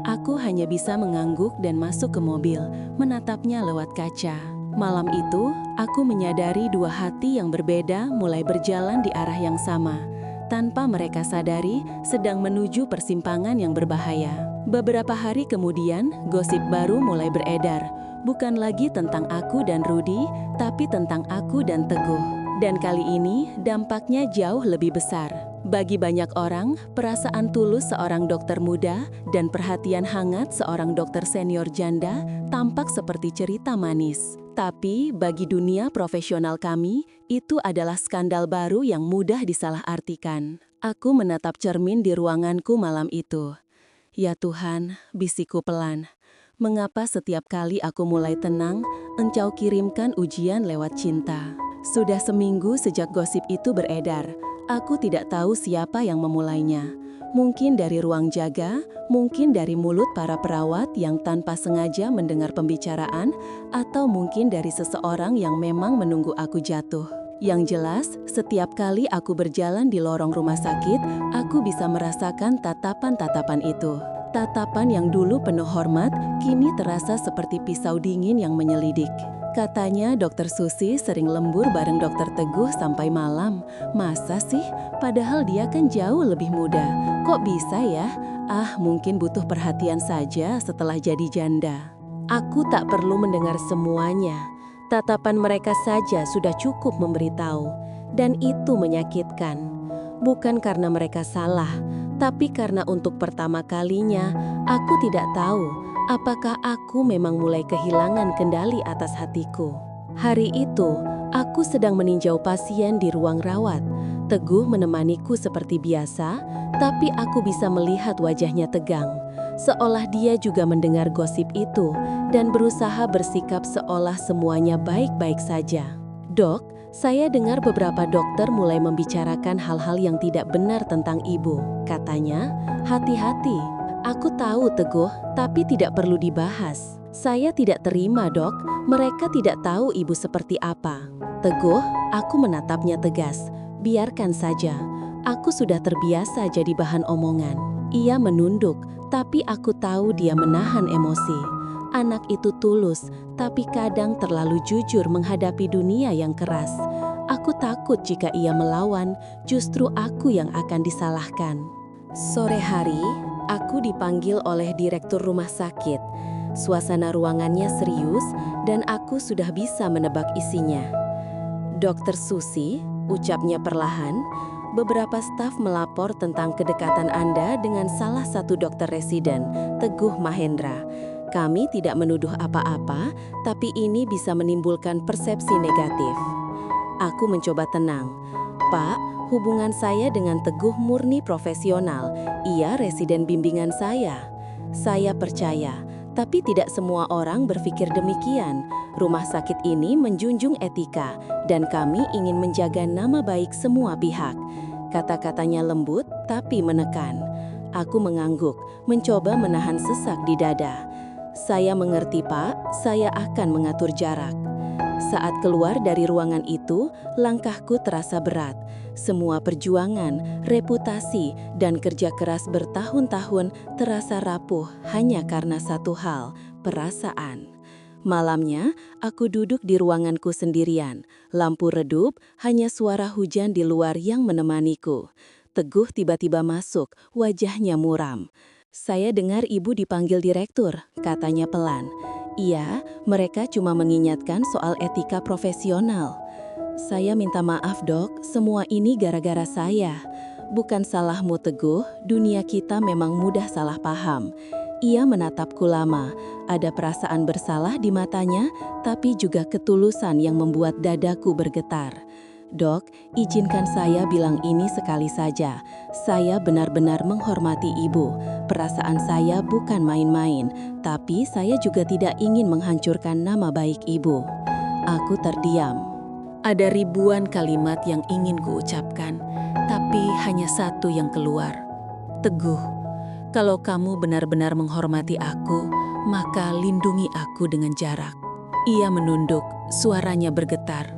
Aku hanya bisa mengangguk dan masuk ke mobil, menatapnya lewat kaca. Malam itu, aku menyadari dua hati yang berbeda mulai berjalan di arah yang sama. Tanpa mereka sadari, sedang menuju persimpangan yang berbahaya. Beberapa hari kemudian, gosip baru mulai beredar. Bukan lagi tentang aku dan Rudy, tapi tentang aku dan Teguh. Dan kali ini, dampaknya jauh lebih besar. Bagi banyak orang, perasaan tulus seorang dokter muda dan perhatian hangat seorang dokter senior janda tampak seperti cerita manis. Tapi bagi dunia profesional kami, itu adalah skandal baru yang mudah disalahartikan. Aku menatap cermin di ruanganku malam itu. Ya Tuhan, bisikku pelan. Mengapa setiap kali aku mulai tenang, Engkau kirimkan ujian lewat cinta? Sudah seminggu sejak gosip itu beredar. Aku tidak tahu siapa yang memulainya. Mungkin dari ruang jaga, mungkin dari mulut para perawat yang tanpa sengaja mendengar pembicaraan, atau mungkin dari seseorang yang memang menunggu aku jatuh. Yang jelas, setiap kali aku berjalan di lorong rumah sakit, aku bisa merasakan tatapan-tatapan itu. Tatapan yang dulu penuh hormat, kini terasa seperti pisau dingin yang menyelidik. Katanya dokter Susi sering lembur bareng dokter Teguh sampai malam. Masa sih? Padahal dia kan jauh lebih muda. Kok bisa ya? Mungkin butuh perhatian saja setelah jadi janda. Aku tak perlu mendengar semuanya. Tatapan mereka saja sudah cukup memberitahu. Dan itu menyakitkan. Bukan karena mereka salah, tapi karena untuk pertama kalinya, aku tidak tahu apakah aku memang mulai kehilangan kendali atas hatiku. Hari itu, aku sedang meninjau pasien di ruang rawat. Teguh menemaniku seperti biasa, tapi aku bisa melihat wajahnya tegang. Seolah dia juga mendengar gosip itu dan berusaha bersikap seolah semuanya baik-baik saja. Dok, saya dengar beberapa dokter mulai membicarakan hal-hal yang tidak benar tentang ibu. Katanya, hati-hati. Aku tahu Teguh, tapi tidak perlu dibahas. Saya tidak terima dok, mereka tidak tahu ibu seperti apa. Teguh, aku menatapnya tegas. Biarkan saja, aku sudah terbiasa jadi bahan omongan. Ia menunduk, tapi aku tahu dia menahan emosi. Anak itu tulus, tapi kadang terlalu jujur menghadapi dunia yang keras. Aku takut jika ia melawan, justru aku yang akan disalahkan. Sore hari, aku dipanggil oleh direktur rumah sakit. Suasana ruangannya serius dan aku sudah bisa menebak isinya. Dokter Susi, ucapnya perlahan, beberapa staf melapor tentang kedekatan Anda dengan salah satu dokter residen, Teguh Mahendra. Kami tidak menuduh apa-apa, tapi ini bisa menimbulkan persepsi negatif. Aku mencoba tenang. Pak, hubungan saya dengan Teguh murni profesional. Ia residen bimbingan saya. Saya percaya, tapi tidak semua orang berpikir demikian. Rumah sakit ini menjunjung etika, dan kami ingin menjaga nama baik semua pihak. Kata-katanya lembut tapi menekan. Aku mengangguk, mencoba menahan sesak di dada. Saya mengerti, Pak, saya akan mengatur jarak. Saat keluar dari ruangan itu, langkahku terasa berat. Semua perjuangan, reputasi, dan kerja keras bertahun-tahun terasa rapuh hanya karena satu hal, perasaan. Malamnya, aku duduk di ruanganku sendirian. Lampu redup, hanya suara hujan di luar yang menemaniku. Teguh tiba-tiba masuk, wajahnya muram. "Saya dengar ibu dipanggil direktur," katanya pelan. "Iya, mereka cuma mengingatkan soal etika profesional." "Saya minta maaf, Dok, semua ini gara-gara saya." "Bukan salahmu, Teguh, dunia kita memang mudah salah paham." Ia menatapku lama, ada perasaan bersalah di matanya, tapi juga ketulusan yang membuat dadaku bergetar. "Dok, izinkan saya bilang ini sekali saja. Saya benar-benar menghormati ibu. Perasaan saya bukan main-main, tapi saya juga tidak ingin menghancurkan nama baik ibu." Aku terdiam. Ada ribuan kalimat yang ingin kuucapkan, tapi hanya satu yang keluar. "Teguh, kalau kamu benar-benar menghormati aku, maka lindungi aku dengan jarak." Ia menunduk, suaranya bergetar.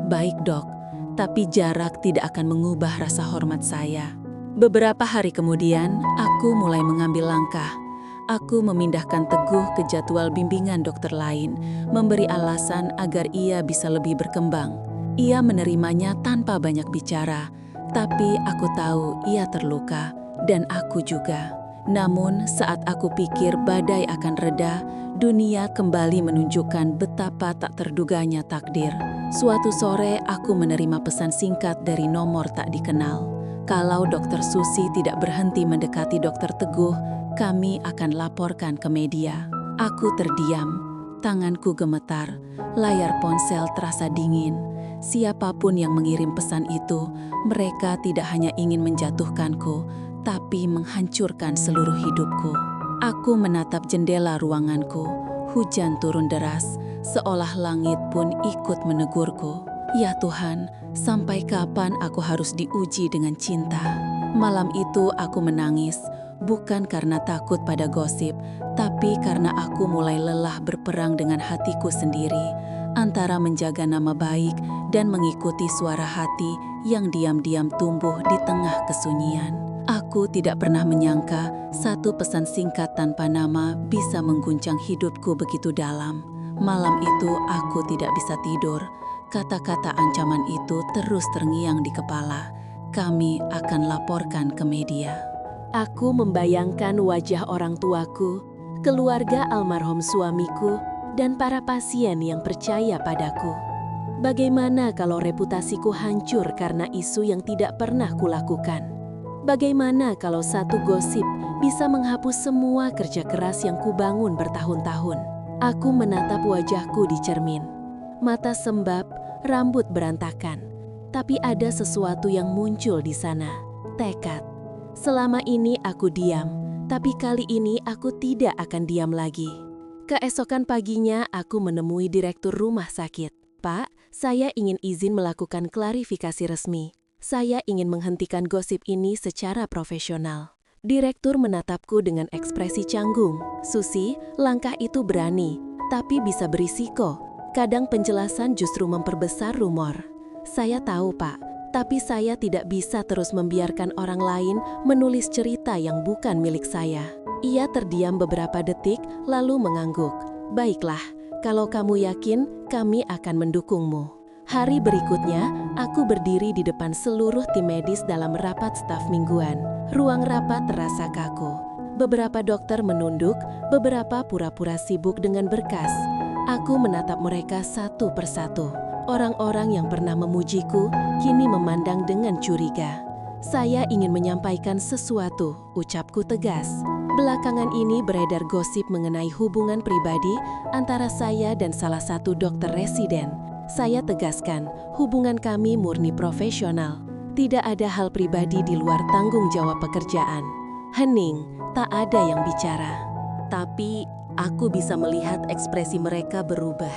"Baik, Dok, tapi jarak tidak akan mengubah rasa hormat saya." Beberapa hari kemudian, aku mulai mengambil langkah. Aku memindahkan Teguh ke jadwal bimbingan dokter lain, memberi alasan agar ia bisa lebih berkembang. Ia menerimanya tanpa banyak bicara, tapi aku tahu ia terluka, dan aku juga. Namun, saat aku pikir badai akan reda, dunia kembali menunjukkan betapa tak terduganya takdir. Suatu sore, aku menerima pesan singkat dari nomor tak dikenal. "Kalau Dokter Susi tidak berhenti mendekati Dokter Teguh, kami akan laporkan ke media." Aku terdiam, tanganku gemetar, layar ponsel terasa dingin. Siapapun yang mengirim pesan itu, mereka tidak hanya ingin menjatuhkanku, tapi menghancurkan seluruh hidupku. Aku menatap jendela ruanganku. Hujan turun deras, seolah langit pun ikut menegurku. Ya Tuhan, sampai kapan aku harus diuji dengan cinta? Malam itu aku menangis, bukan karena takut pada gosip, tapi karena aku mulai lelah berperang dengan hatiku sendiri, antara menjaga nama baik dan mengikuti suara hati yang diam-diam tumbuh di tengah kesunyian. Aku tidak pernah menyangka satu pesan singkat tanpa nama bisa mengguncang hidupku begitu dalam. Malam itu aku tidak bisa tidur. Kata-kata ancaman itu terus terngiang di kepala. "Kami akan laporkan ke media." Aku membayangkan wajah orang tuaku, keluarga almarhum suamiku, dan para pasien yang percaya padaku. Bagaimana kalau reputasiku hancur karena isu yang tidak pernah kulakukan? Bagaimana kalau satu gosip bisa menghapus semua kerja keras yang kubangun bertahun-tahun? Aku menatap wajahku di cermin. Mata sembab, rambut berantakan. Tapi ada sesuatu yang muncul di sana. Tekad. Selama ini aku diam, tapi kali ini aku tidak akan diam lagi. Keesokan paginya aku menemui direktur rumah sakit. "Pak, saya ingin izin melakukan klarifikasi resmi. Saya ingin menghentikan gosip ini secara profesional." Direktur menatapku dengan ekspresi canggung. "Susi, langkah itu berani, tapi bisa berisiko. Kadang penjelasan justru memperbesar rumor." "Saya tahu, Pak, tapi saya tidak bisa terus membiarkan orang lain menulis cerita yang bukan milik saya." Ia terdiam beberapa detik, lalu mengangguk. "Baiklah, kalau kamu yakin, kami akan mendukungmu." Hari berikutnya, aku berdiri di depan seluruh tim medis dalam rapat staf mingguan. Ruang rapat terasa kaku. Beberapa dokter menunduk, beberapa pura-pura sibuk dengan berkas. Aku menatap mereka satu persatu. Orang-orang yang pernah memujiku, kini memandang dengan curiga. "Saya ingin menyampaikan sesuatu," ucapku tegas. Belakangan ini beredar gosip mengenai hubungan pribadi antara saya dan salah satu dokter residen. Saya tegaskan, hubungan kami murni profesional. Tidak ada hal pribadi di luar tanggung jawab pekerjaan. Hening, tak ada yang bicara. Tapi aku bisa melihat ekspresi mereka berubah.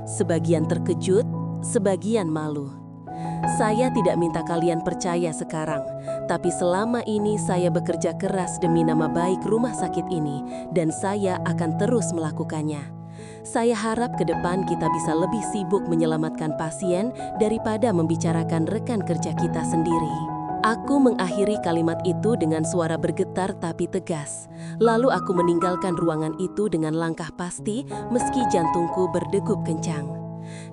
Sebagian terkejut, sebagian malu. Saya tidak minta kalian percaya sekarang, tapi selama ini saya bekerja keras demi nama baik rumah sakit ini, dan saya akan terus melakukannya. Saya harap ke depan kita bisa lebih sibuk menyelamatkan pasien daripada membicarakan rekan kerja kita sendiri. Aku mengakhiri kalimat itu dengan suara bergetar tapi tegas. Lalu aku meninggalkan ruangan itu dengan langkah pasti meski jantungku berdegup kencang.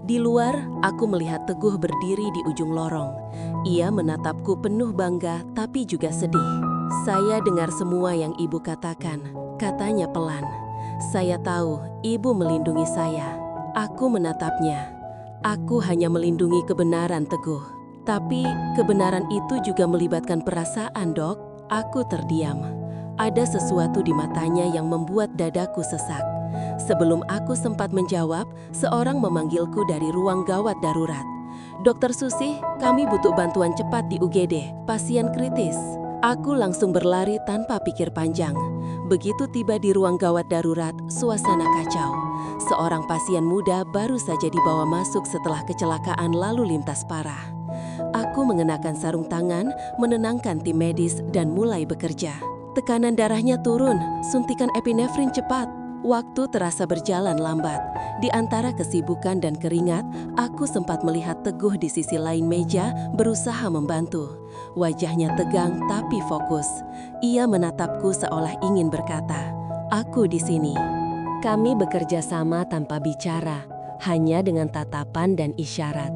Di luar, aku melihat Teguh berdiri di ujung lorong. Ia menatapku penuh bangga tapi juga sedih. Saya dengar semua yang ibu katakan, katanya pelan. Saya tahu ibu melindungi saya. Aku menatapnya. Aku hanya melindungi kebenaran, Teguh. Tapi kebenaran itu juga melibatkan perasaan, Dok. Aku terdiam. Ada sesuatu di matanya yang membuat dadaku sesak. Sebelum aku sempat menjawab, seorang memanggilku dari ruang gawat darurat. Dokter Susi, kami butuh bantuan cepat di UGD, pasien kritis. Aku langsung berlari tanpa pikir panjang. Begitu tiba di ruang gawat darurat, suasana kacau. Seorang pasien muda baru saja dibawa masuk setelah kecelakaan lalu lintas parah. Aku mengenakan sarung tangan, menenangkan tim medis, dan mulai bekerja. Tekanan darahnya turun, suntikan epinefrin cepat. Waktu terasa berjalan lambat. Di antara kesibukan dan keringat, aku sempat melihat Teguh di sisi lain meja berusaha membantu. Wajahnya tegang tapi fokus. Ia menatapku seolah ingin berkata, "Aku di sini." Kami bekerja sama tanpa bicara, hanya dengan tatapan dan isyarat.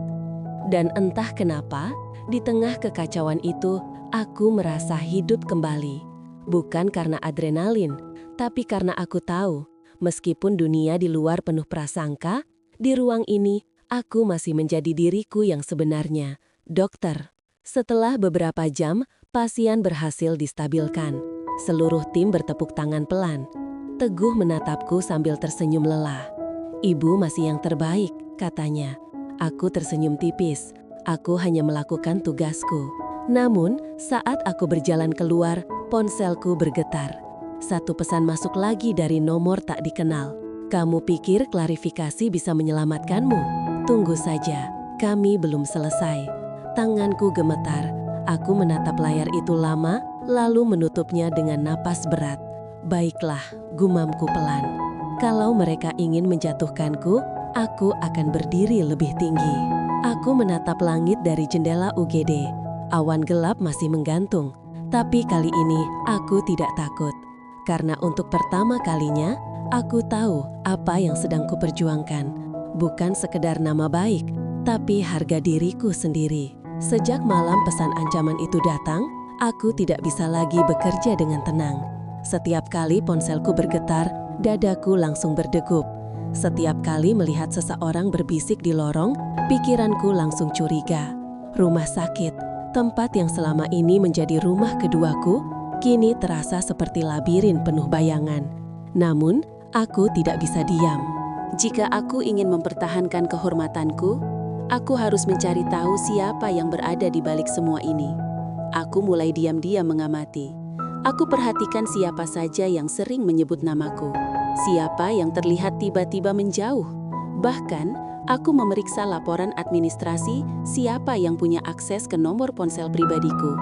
Dan entah kenapa, di tengah kekacauan itu, aku merasa hidup kembali. Bukan karena adrenalin, tapi karena aku tahu, meskipun dunia di luar penuh prasangka, di ruang ini, aku masih menjadi diriku yang sebenarnya, dokter. Setelah beberapa jam, pasien berhasil distabilkan. Seluruh tim bertepuk tangan pelan. Teguh menatapku sambil tersenyum lelah. "Ibu masih yang terbaik," katanya. Aku tersenyum tipis. Aku hanya melakukan tugasku. Namun, saat aku berjalan keluar, ponselku bergetar. Satu pesan masuk lagi dari nomor tak dikenal. "Kamu pikir klarifikasi bisa menyelamatkanmu? Tunggu saja, kami belum selesai." Tanganku gemetar. Aku menatap layar itu lama, lalu menutupnya dengan napas berat. "Baiklah," gumamku pelan. "Kalau mereka ingin menjatuhkanku, aku akan berdiri lebih tinggi." Aku menatap langit dari jendela UGD. Awan gelap masih menggantung. Tapi kali ini aku tidak takut. Karena untuk pertama kalinya, aku tahu apa yang sedang kuperjuangkan. Bukan sekedar nama baik, tapi harga diriku sendiri. Sejak malam pesan ancaman itu datang, aku tidak bisa lagi bekerja dengan tenang. Setiap kali ponselku bergetar, dadaku langsung berdegup. Setiap kali melihat seseorang berbisik di lorong, pikiranku langsung curiga. Rumah sakit, tempat yang selama ini menjadi rumah keduaku, kini terasa seperti labirin penuh bayangan. Namun, aku tidak bisa diam. Jika aku ingin mempertahankan kehormatanku, aku harus mencari tahu siapa yang berada di balik semua ini. Aku mulai diam-diam mengamati. Aku perhatikan siapa saja yang sering menyebut namaku. Siapa yang terlihat tiba-tiba menjauh. Bahkan, aku memeriksa laporan administrasi siapa yang punya akses ke nomor ponsel pribadiku.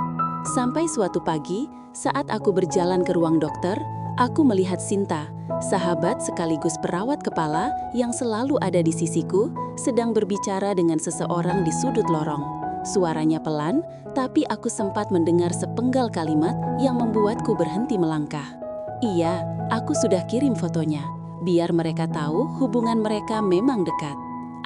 Sampai suatu pagi, saat aku berjalan ke ruang dokter, aku melihat Sinta, sahabat sekaligus perawat kepala yang selalu ada di sisiku, sedang berbicara dengan seseorang di sudut lorong. Suaranya pelan, tapi aku sempat mendengar sepenggal kalimat yang membuatku berhenti melangkah. "Iya, aku sudah kirim fotonya, biar mereka tahu hubungan mereka memang dekat."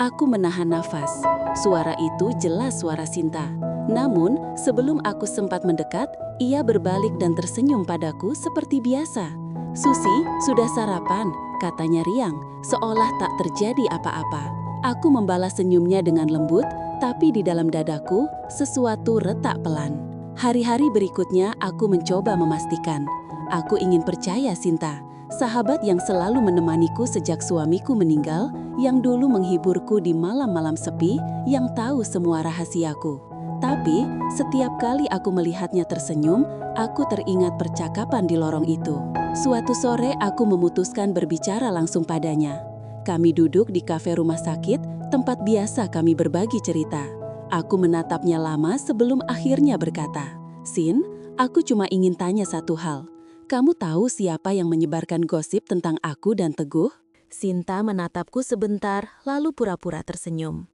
Aku menahan nafas. Suara itu jelas suara Sinta. Namun, sebelum aku sempat mendekat, ia berbalik dan tersenyum padaku seperti biasa. "Susi, sudah sarapan?" katanya riang, seolah tak terjadi apa-apa. Aku membalas senyumnya dengan lembut, tapi di dalam dadaku, sesuatu retak pelan. Hari-hari berikutnya, aku mencoba memastikan. Aku ingin percaya Sinta, sahabat yang selalu menemaniku sejak suamiku meninggal, yang dulu menghiburku di malam-malam sepi, yang tahu semua rahasiaku. Tapi, setiap kali aku melihatnya tersenyum, aku teringat percakapan di lorong itu. Suatu sore aku memutuskan berbicara langsung padanya. Kami duduk di kafe rumah sakit, tempat biasa kami berbagi cerita. Aku menatapnya lama sebelum akhirnya berkata, "Sin, aku cuma ingin tanya satu hal. Kamu tahu siapa yang menyebarkan gosip tentang aku dan Teguh?" Sinta menatapku sebentar, lalu pura-pura tersenyum.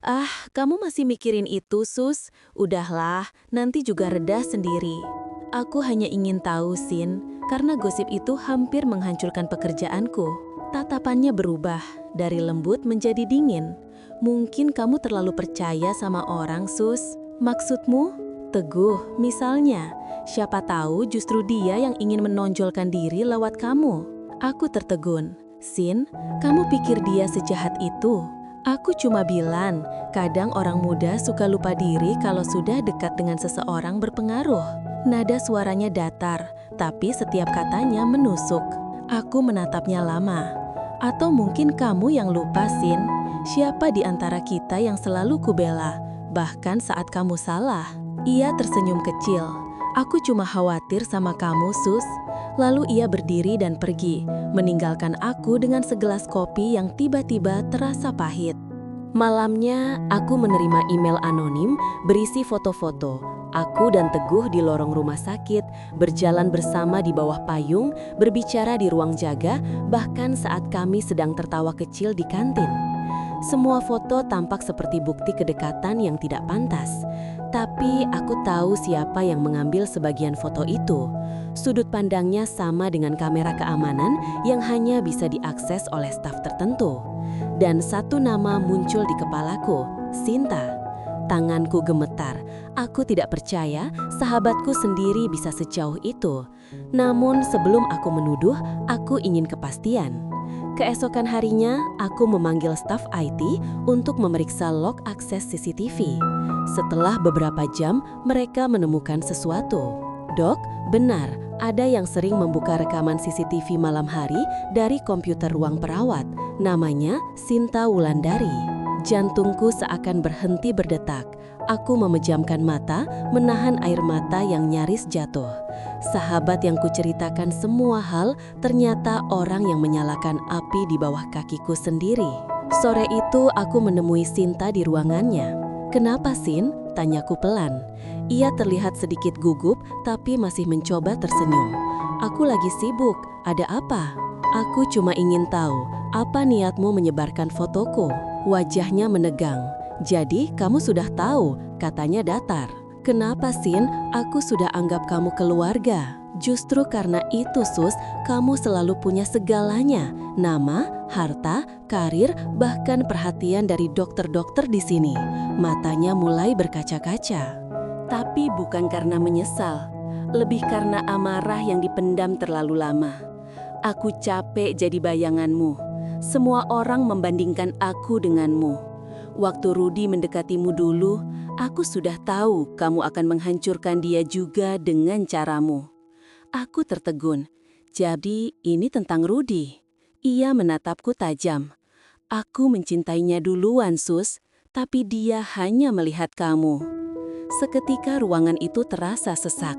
"Ah, kamu masih mikirin itu, Sus? Udahlah, nanti juga reda sendiri. Aku hanya ingin tahu, Sin, karena gosip itu hampir menghancurkan pekerjaanku." Tatapannya berubah, dari lembut menjadi dingin. "Mungkin kamu terlalu percaya sama orang, Sus. Maksudmu? Teguh, misalnya. Siapa tahu justru dia yang ingin menonjolkan diri lewat kamu." Aku tertegun. "Sin, kamu pikir dia sejahat itu?" Aku cuma bilang, kadang orang muda suka lupa diri kalau sudah dekat dengan seseorang berpengaruh. Nada suaranya datar, tapi setiap katanya menusuk. Aku menatapnya lama. "Atau mungkin kamu yang lupa, Sin? Siapa di antara kita yang selalu kubela, bahkan saat kamu salah?" Ia tersenyum kecil. "Aku cuma khawatir sama kamu, Sus." Lalu ia berdiri dan pergi, meninggalkan aku dengan segelas kopi yang tiba-tiba terasa pahit. Malamnya, aku menerima email anonim berisi foto-foto. Aku dan Teguh di lorong rumah sakit, berjalan bersama di bawah payung, berbicara di ruang jaga, bahkan saat kami sedang tertawa kecil di kantin. Semua foto tampak seperti bukti kedekatan yang tidak pantas. Tapi aku tahu siapa yang mengambil sebagian foto itu. Sudut pandangnya sama dengan kamera keamanan yang hanya bisa diakses oleh staf tertentu. Dan satu nama muncul di kepalaku, Sinta. Tanganku gemetar. Aku tidak percaya sahabatku sendiri bisa sejauh itu. Namun sebelum aku menuduh, aku ingin kepastian. Keesokan harinya, aku memanggil staf IT untuk memeriksa log akses CCTV. Setelah beberapa jam, mereka menemukan sesuatu. "Dok, benar, ada yang sering membuka rekaman CCTV malam hari dari komputer ruang perawat. Namanya Sinta Wulandari." Jantungku seakan berhenti berdetak. Aku memejamkan mata, menahan air mata yang nyaris jatuh. Sahabat yang kuceritakan semua hal ternyata orang yang menyalakan api di bawah kakiku sendiri. Sore itu aku menemui Sinta di ruangannya. "Kenapa, Sin?" tanyaku pelan. Ia terlihat sedikit gugup tapi masih mencoba tersenyum. "Aku lagi sibuk, ada apa?" "Aku cuma ingin tahu, apa niatmu menyebarkan fotoku?" Wajahnya menegang. "Jadi kamu sudah tahu," katanya datar. "Kenapa, Sin? Aku sudah anggap kamu keluarga." "Justru karena itu, Sus, kamu selalu punya segalanya. Nama, harta, karir, bahkan perhatian dari dokter-dokter di sini." Matanya mulai berkaca-kaca. Tapi bukan karena menyesal, lebih karena amarah yang dipendam terlalu lama. "Aku capek jadi bayanganmu. Semua orang membandingkan aku denganmu. Waktu Rudi mendekatimu dulu, aku sudah tahu kamu akan menghancurkan dia juga dengan caramu." Aku tertegun. "Jadi ini tentang Rudi?" Ia menatapku tajam. "Aku mencintainya duluan, Sus, tapi dia hanya melihat kamu." Seketika ruangan itu terasa sesak.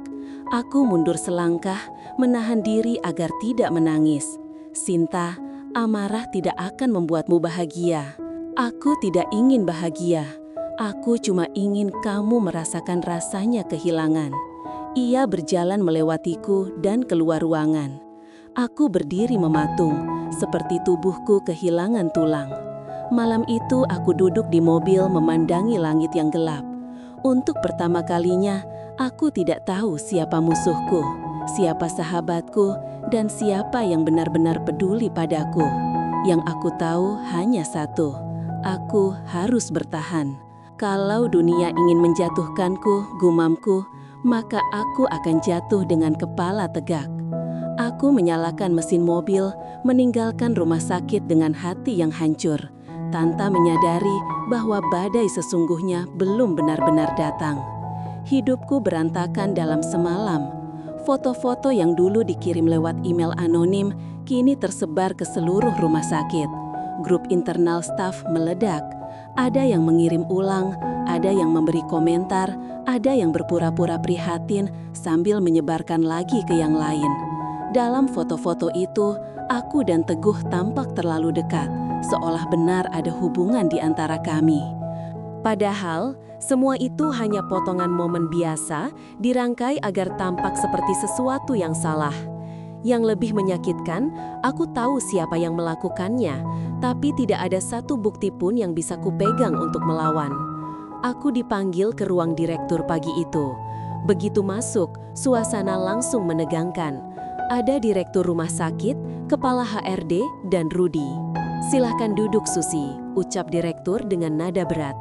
Aku mundur selangkah, menahan diri agar tidak menangis. "Sinta, amarah tidak akan membuatmu bahagia. Aku tidak ingin bahagia. Aku cuma ingin kamu merasakan rasanya kehilangan." Ia berjalan melewatiku dan keluar ruangan. Aku berdiri mematung, seperti tubuhku kehilangan tulang. Malam itu aku duduk di mobil memandangi langit yang gelap. Untuk pertama kalinya, aku tidak tahu siapa musuhku, siapa sahabatku, dan siapa yang benar-benar peduli padaku. Yang aku tahu hanya satu, aku harus bertahan. Kalau dunia ingin menjatuhkanku, gumamku, maka aku akan jatuh dengan kepala tegak. Aku menyalakan mesin mobil, meninggalkan rumah sakit dengan hati yang hancur, tanpa menyadari bahwa badai sesungguhnya belum benar-benar datang. Hidupku berantakan dalam semalam. Foto-foto yang dulu dikirim lewat email anonim kini tersebar ke seluruh rumah sakit. Grup internal staf meledak. Ada yang mengirim ulang, ada yang memberi komentar, ada yang berpura-pura prihatin sambil menyebarkan lagi ke yang lain. Dalam foto-foto itu, aku dan Teguh tampak terlalu dekat, seolah benar ada hubungan di antara kami. Padahal, semua itu hanya potongan momen biasa dirangkai agar tampak seperti sesuatu yang salah. Yang lebih menyakitkan, aku tahu siapa yang melakukannya, tapi tidak ada satu bukti pun yang bisa kupegang untuk melawan. Aku dipanggil ke ruang direktur pagi itu. Begitu masuk, suasana langsung menegangkan. Ada direktur rumah sakit, kepala HRD, dan Rudy. "Silahkan duduk, Susi," ucap direktur dengan nada berat.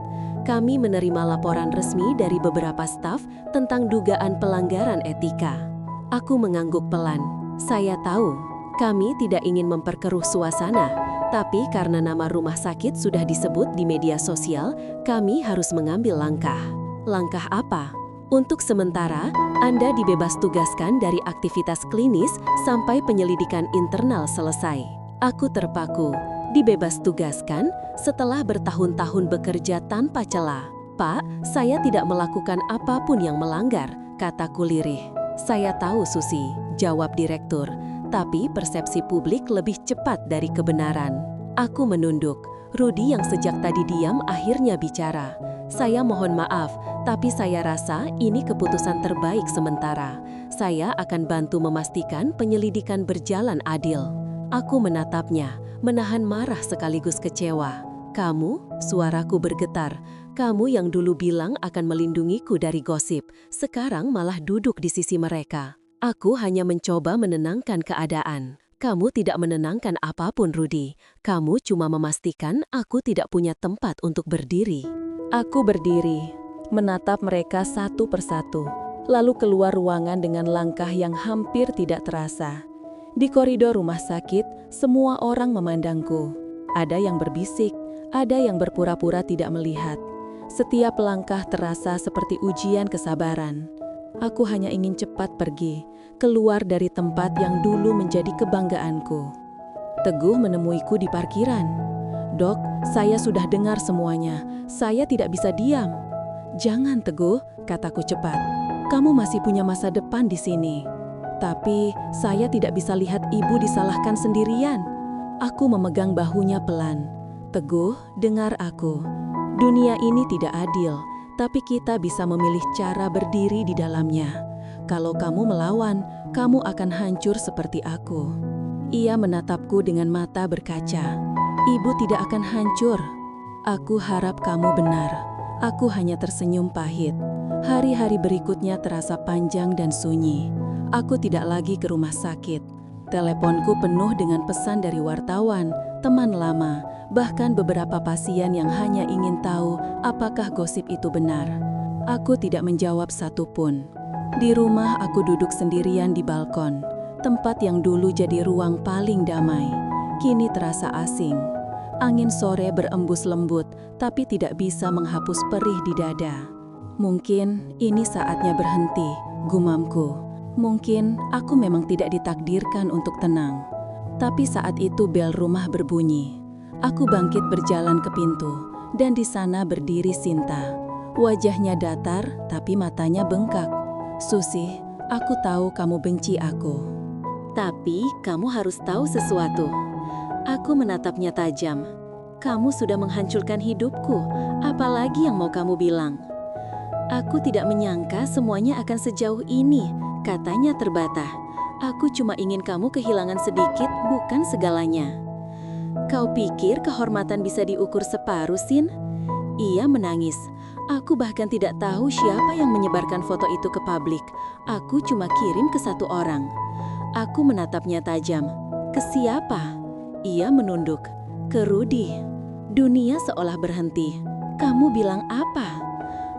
"Kami menerima laporan resmi dari beberapa staf tentang dugaan pelanggaran etika." Aku mengangguk pelan. Saya tahu, kami tidak ingin memperkeruh suasana, tapi karena nama rumah sakit sudah disebut di media sosial, kami harus mengambil langkah. Langkah apa? Untuk sementara, Anda dibebas tugaskan dari aktivitas klinis sampai penyelidikan internal selesai. Aku terpaku. Dibebas tugaskan setelah bertahun-tahun bekerja tanpa celah. "Pak, saya tidak melakukan apapun yang melanggar," kataku lirih. "Saya tahu, Susi," jawab direktur, "tapi persepsi publik lebih cepat dari kebenaran." Aku menunduk. Rudy yang sejak tadi diam akhirnya bicara. "Saya mohon maaf, tapi saya rasa ini keputusan terbaik sementara. Saya akan bantu memastikan penyelidikan berjalan adil." Aku menatapnya, menahan marah sekaligus kecewa. "Kamu?" Suaraku bergetar. "Kamu yang dulu bilang akan melindungiku dari gosip, sekarang malah duduk di sisi mereka." "Aku hanya mencoba menenangkan keadaan." "Kamu tidak menenangkan apapun, Rudy. Kamu cuma memastikan aku tidak punya tempat untuk berdiri." Aku berdiri, menatap mereka satu persatu, lalu keluar ruangan dengan langkah yang hampir tidak terasa. Di koridor rumah sakit, semua orang memandangku. Ada yang berbisik, ada yang berpura-pura tidak melihat. Setiap langkah terasa seperti ujian kesabaran. Aku hanya ingin cepat pergi, keluar dari tempat yang dulu menjadi kebanggaanku. Teguh menemuiku di parkiran. "Dok, saya sudah dengar semuanya. Saya tidak bisa diam." "Jangan, Teguh," kataku cepat. "Kamu masih punya masa depan di sini." "Tapi saya tidak bisa lihat ibu disalahkan sendirian." Aku memegang bahunya pelan. "Teguh, dengar aku. Dunia ini tidak adil, tapi kita bisa memilih cara berdiri di dalamnya. Kalau kamu melawan, kamu akan hancur seperti aku." Ia menatapku dengan mata berkaca. "Ibu tidak akan hancur. Aku harap kamu benar." Aku hanya tersenyum pahit. Hari-hari berikutnya terasa panjang dan sunyi. Aku tidak lagi ke rumah sakit. Teleponku penuh dengan pesan dari wartawan, teman lama, bahkan beberapa pasien yang hanya ingin tahu apakah gosip itu benar. Aku tidak menjawab satupun. Di rumah aku duduk sendirian di balkon, tempat yang dulu jadi ruang paling damai. Kini terasa asing. Angin sore berembus lembut, tapi tidak bisa menghapus perih di dada. "Mungkin ini saatnya berhenti," gumamku. Mungkin aku memang tidak ditakdirkan untuk tenang. Tapi saat itu bel rumah berbunyi. Aku bangkit berjalan ke pintu, dan di sana berdiri Sinta. Wajahnya datar, tapi matanya bengkak. "Susi, aku tahu kamu benci aku. Tapi kamu harus tahu sesuatu." Aku menatapnya tajam. "Kamu sudah menghancurkan hidupku, apalagi yang mau kamu bilang?" "Aku tidak menyangka semuanya akan sejauh ini," katanya terbata. "Aku cuma ingin kamu kehilangan sedikit, bukan segalanya." "Kau pikir kehormatan bisa diukur separuh, Sin?" Ia menangis. "Aku bahkan tidak tahu siapa yang menyebarkan foto itu ke publik. Aku cuma kirim ke satu orang." Aku menatapnya tajam. "Ke siapa?" Ia menunduk. "Ke Rudy." Dunia seolah berhenti. "Kamu bilang apa?"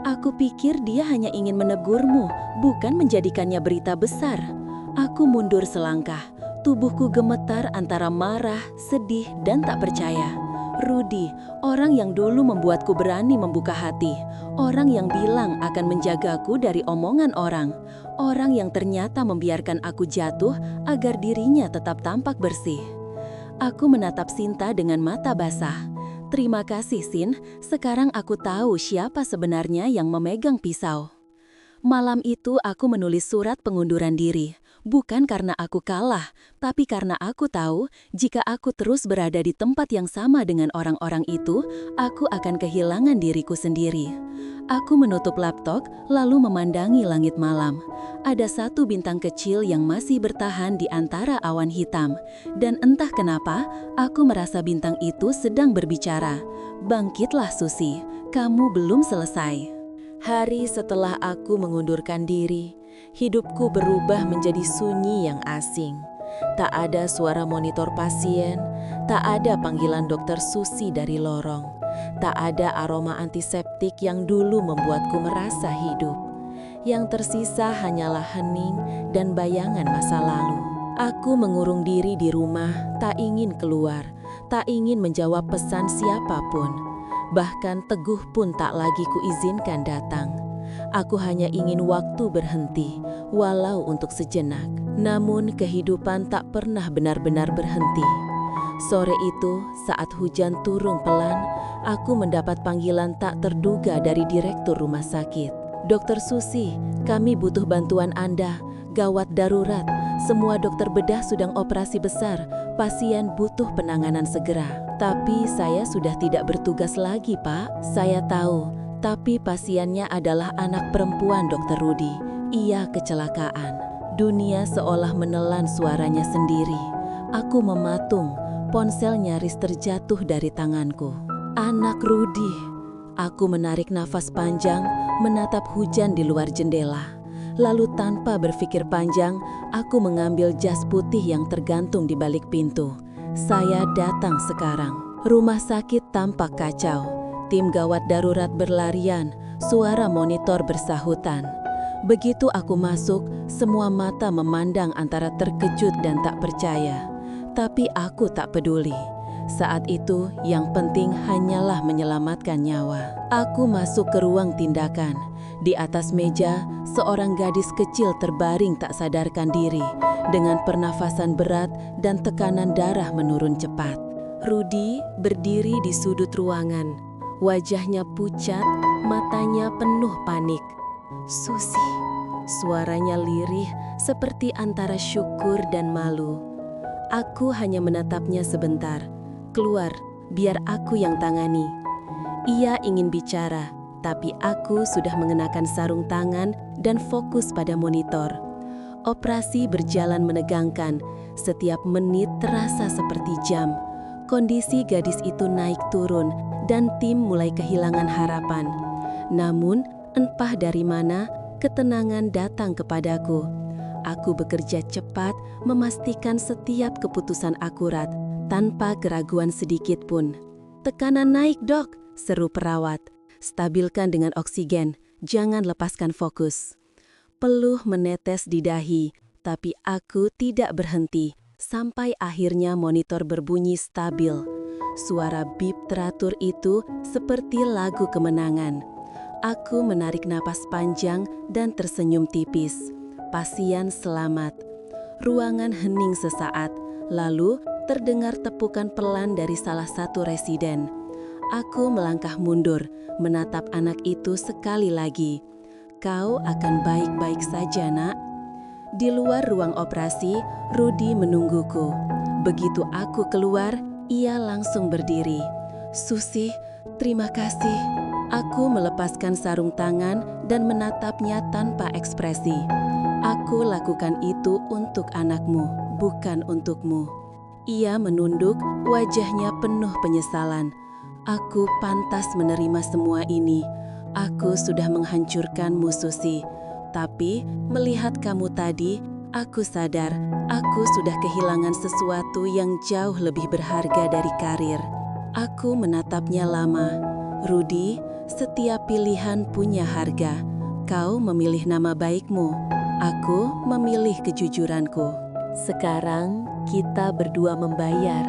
"Aku pikir dia hanya ingin menegurmu, bukan menjadikannya berita besar." Aku mundur selangkah. Tubuhku gemetar antara marah, sedih, dan tak percaya. Rudy, orang yang dulu membuatku berani membuka hati. Orang yang bilang akan menjagaku dari omongan orang. Orang yang ternyata membiarkan aku jatuh agar dirinya tetap tampak bersih. Aku menatap Sinta dengan mata basah. "Terima kasih, Sin. Sekarang aku tahu siapa sebenarnya yang memegang pisau." Malam itu aku menulis surat pengunduran diri. Bukan karena aku kalah, tapi karena aku tahu jika aku terus berada di tempat yang sama dengan orang-orang itu, aku akan kehilangan diriku sendiri. Aku menutup laptop lalu memandangi langit malam. Ada satu bintang kecil yang masih bertahan di antara awan hitam. Dan entah kenapa, aku merasa bintang itu sedang berbicara. Bangkitlah Susi, kamu belum selesai. Hari setelah aku mengundurkan diri, hidupku berubah menjadi sunyi yang asing. Tak ada suara monitor pasien, tak ada panggilan dokter Susi dari lorong, tak ada aroma antiseptik yang dulu membuatku merasa hidup. Yang tersisa hanyalah hening dan bayangan masa lalu. Aku mengurung diri di rumah, tak ingin keluar, tak ingin menjawab pesan siapapun. Bahkan Teguh pun tak lagi kuizinkan datang. Aku hanya ingin waktu berhenti, walau untuk sejenak. Namun kehidupan tak pernah benar-benar berhenti. Sore itu, saat hujan turun pelan, aku mendapat panggilan tak terduga dari direktur rumah sakit. "Dokter Susi, kami butuh bantuan Anda. Gawat darurat, semua dokter bedah sedang operasi besar. Pasien butuh penanganan segera." "Tapi saya sudah tidak bertugas lagi, Pak." "Saya tahu, tapi pasiennya adalah anak perempuan Dokter Rudi. Ia kecelakaan." Dunia seolah menelan suaranya sendiri. Aku mematung, ponsel nyaris terjatuh dari tanganku. Anak Rudi. Aku menarik nafas panjang, menatap hujan di luar jendela. Lalu tanpa berpikir panjang, aku mengambil jas putih yang tergantung di balik pintu. Saya datang sekarang. Rumah sakit tampak kacau. Tim gawat darurat berlarian, suara monitor bersahutan. Begitu aku masuk, semua mata memandang antara terkejut dan tak percaya. Tapi aku tak peduli. Saat itu, yang penting hanyalah menyelamatkan nyawa. Aku masuk ke ruang tindakan. Di atas meja, seorang gadis kecil terbaring tak sadarkan diri, dengan pernafasan berat dan tekanan darah menurun cepat. Rudi berdiri di sudut ruangan. Wajahnya pucat, matanya penuh panik. "Susi," suaranya lirih seperti antara syukur dan malu. Aku hanya menatapnya sebentar. "Keluar, biar aku yang tangani." Ia ingin bicara, tapi aku sudah mengenakan sarung tangan dan fokus pada monitor. Operasi berjalan menegangkan, setiap menit terasa seperti jam. Kondisi gadis itu naik turun dan tim mulai kehilangan harapan. Namun, entah dari mana, ketenangan datang kepadaku. Aku bekerja cepat, memastikan setiap keputusan akurat, tanpa keraguan sedikit pun. "Tekanan naik, Dok," seru perawat. "Stabilkan dengan oksigen, jangan lepaskan fokus." Peluh menetes di dahi, tapi aku tidak berhenti, sampai akhirnya monitor berbunyi stabil. Suara bip teratur itu seperti lagu kemenangan. Aku menarik napas panjang dan tersenyum tipis. Pasien selamat. Ruangan hening sesaat, lalu terdengar tepukan pelan dari salah satu residen. Aku melangkah mundur, menatap anak itu sekali lagi. "Kau akan baik-baik saja, Nak." Di luar ruang operasi, Rudi menungguku. Begitu aku keluar, ia langsung berdiri. "Susi, terima kasih." Aku melepaskan sarung tangan dan menatapnya tanpa ekspresi. "Aku lakukan itu untuk anakmu, bukan untukmu." Ia menunduk, wajahnya penuh penyesalan. "Aku pantas menerima semua ini. Aku sudah menghancurkanmu, Susi. Tapi melihat kamu tadi, aku sadar aku sudah kehilangan sesuatu yang jauh lebih berharga dari karir." Aku menatapnya lama. "Rudi, setiap pilihan punya harga. Kau memilih nama baikmu. Aku memilih kejujuranku. Sekarang kita berdua membayar."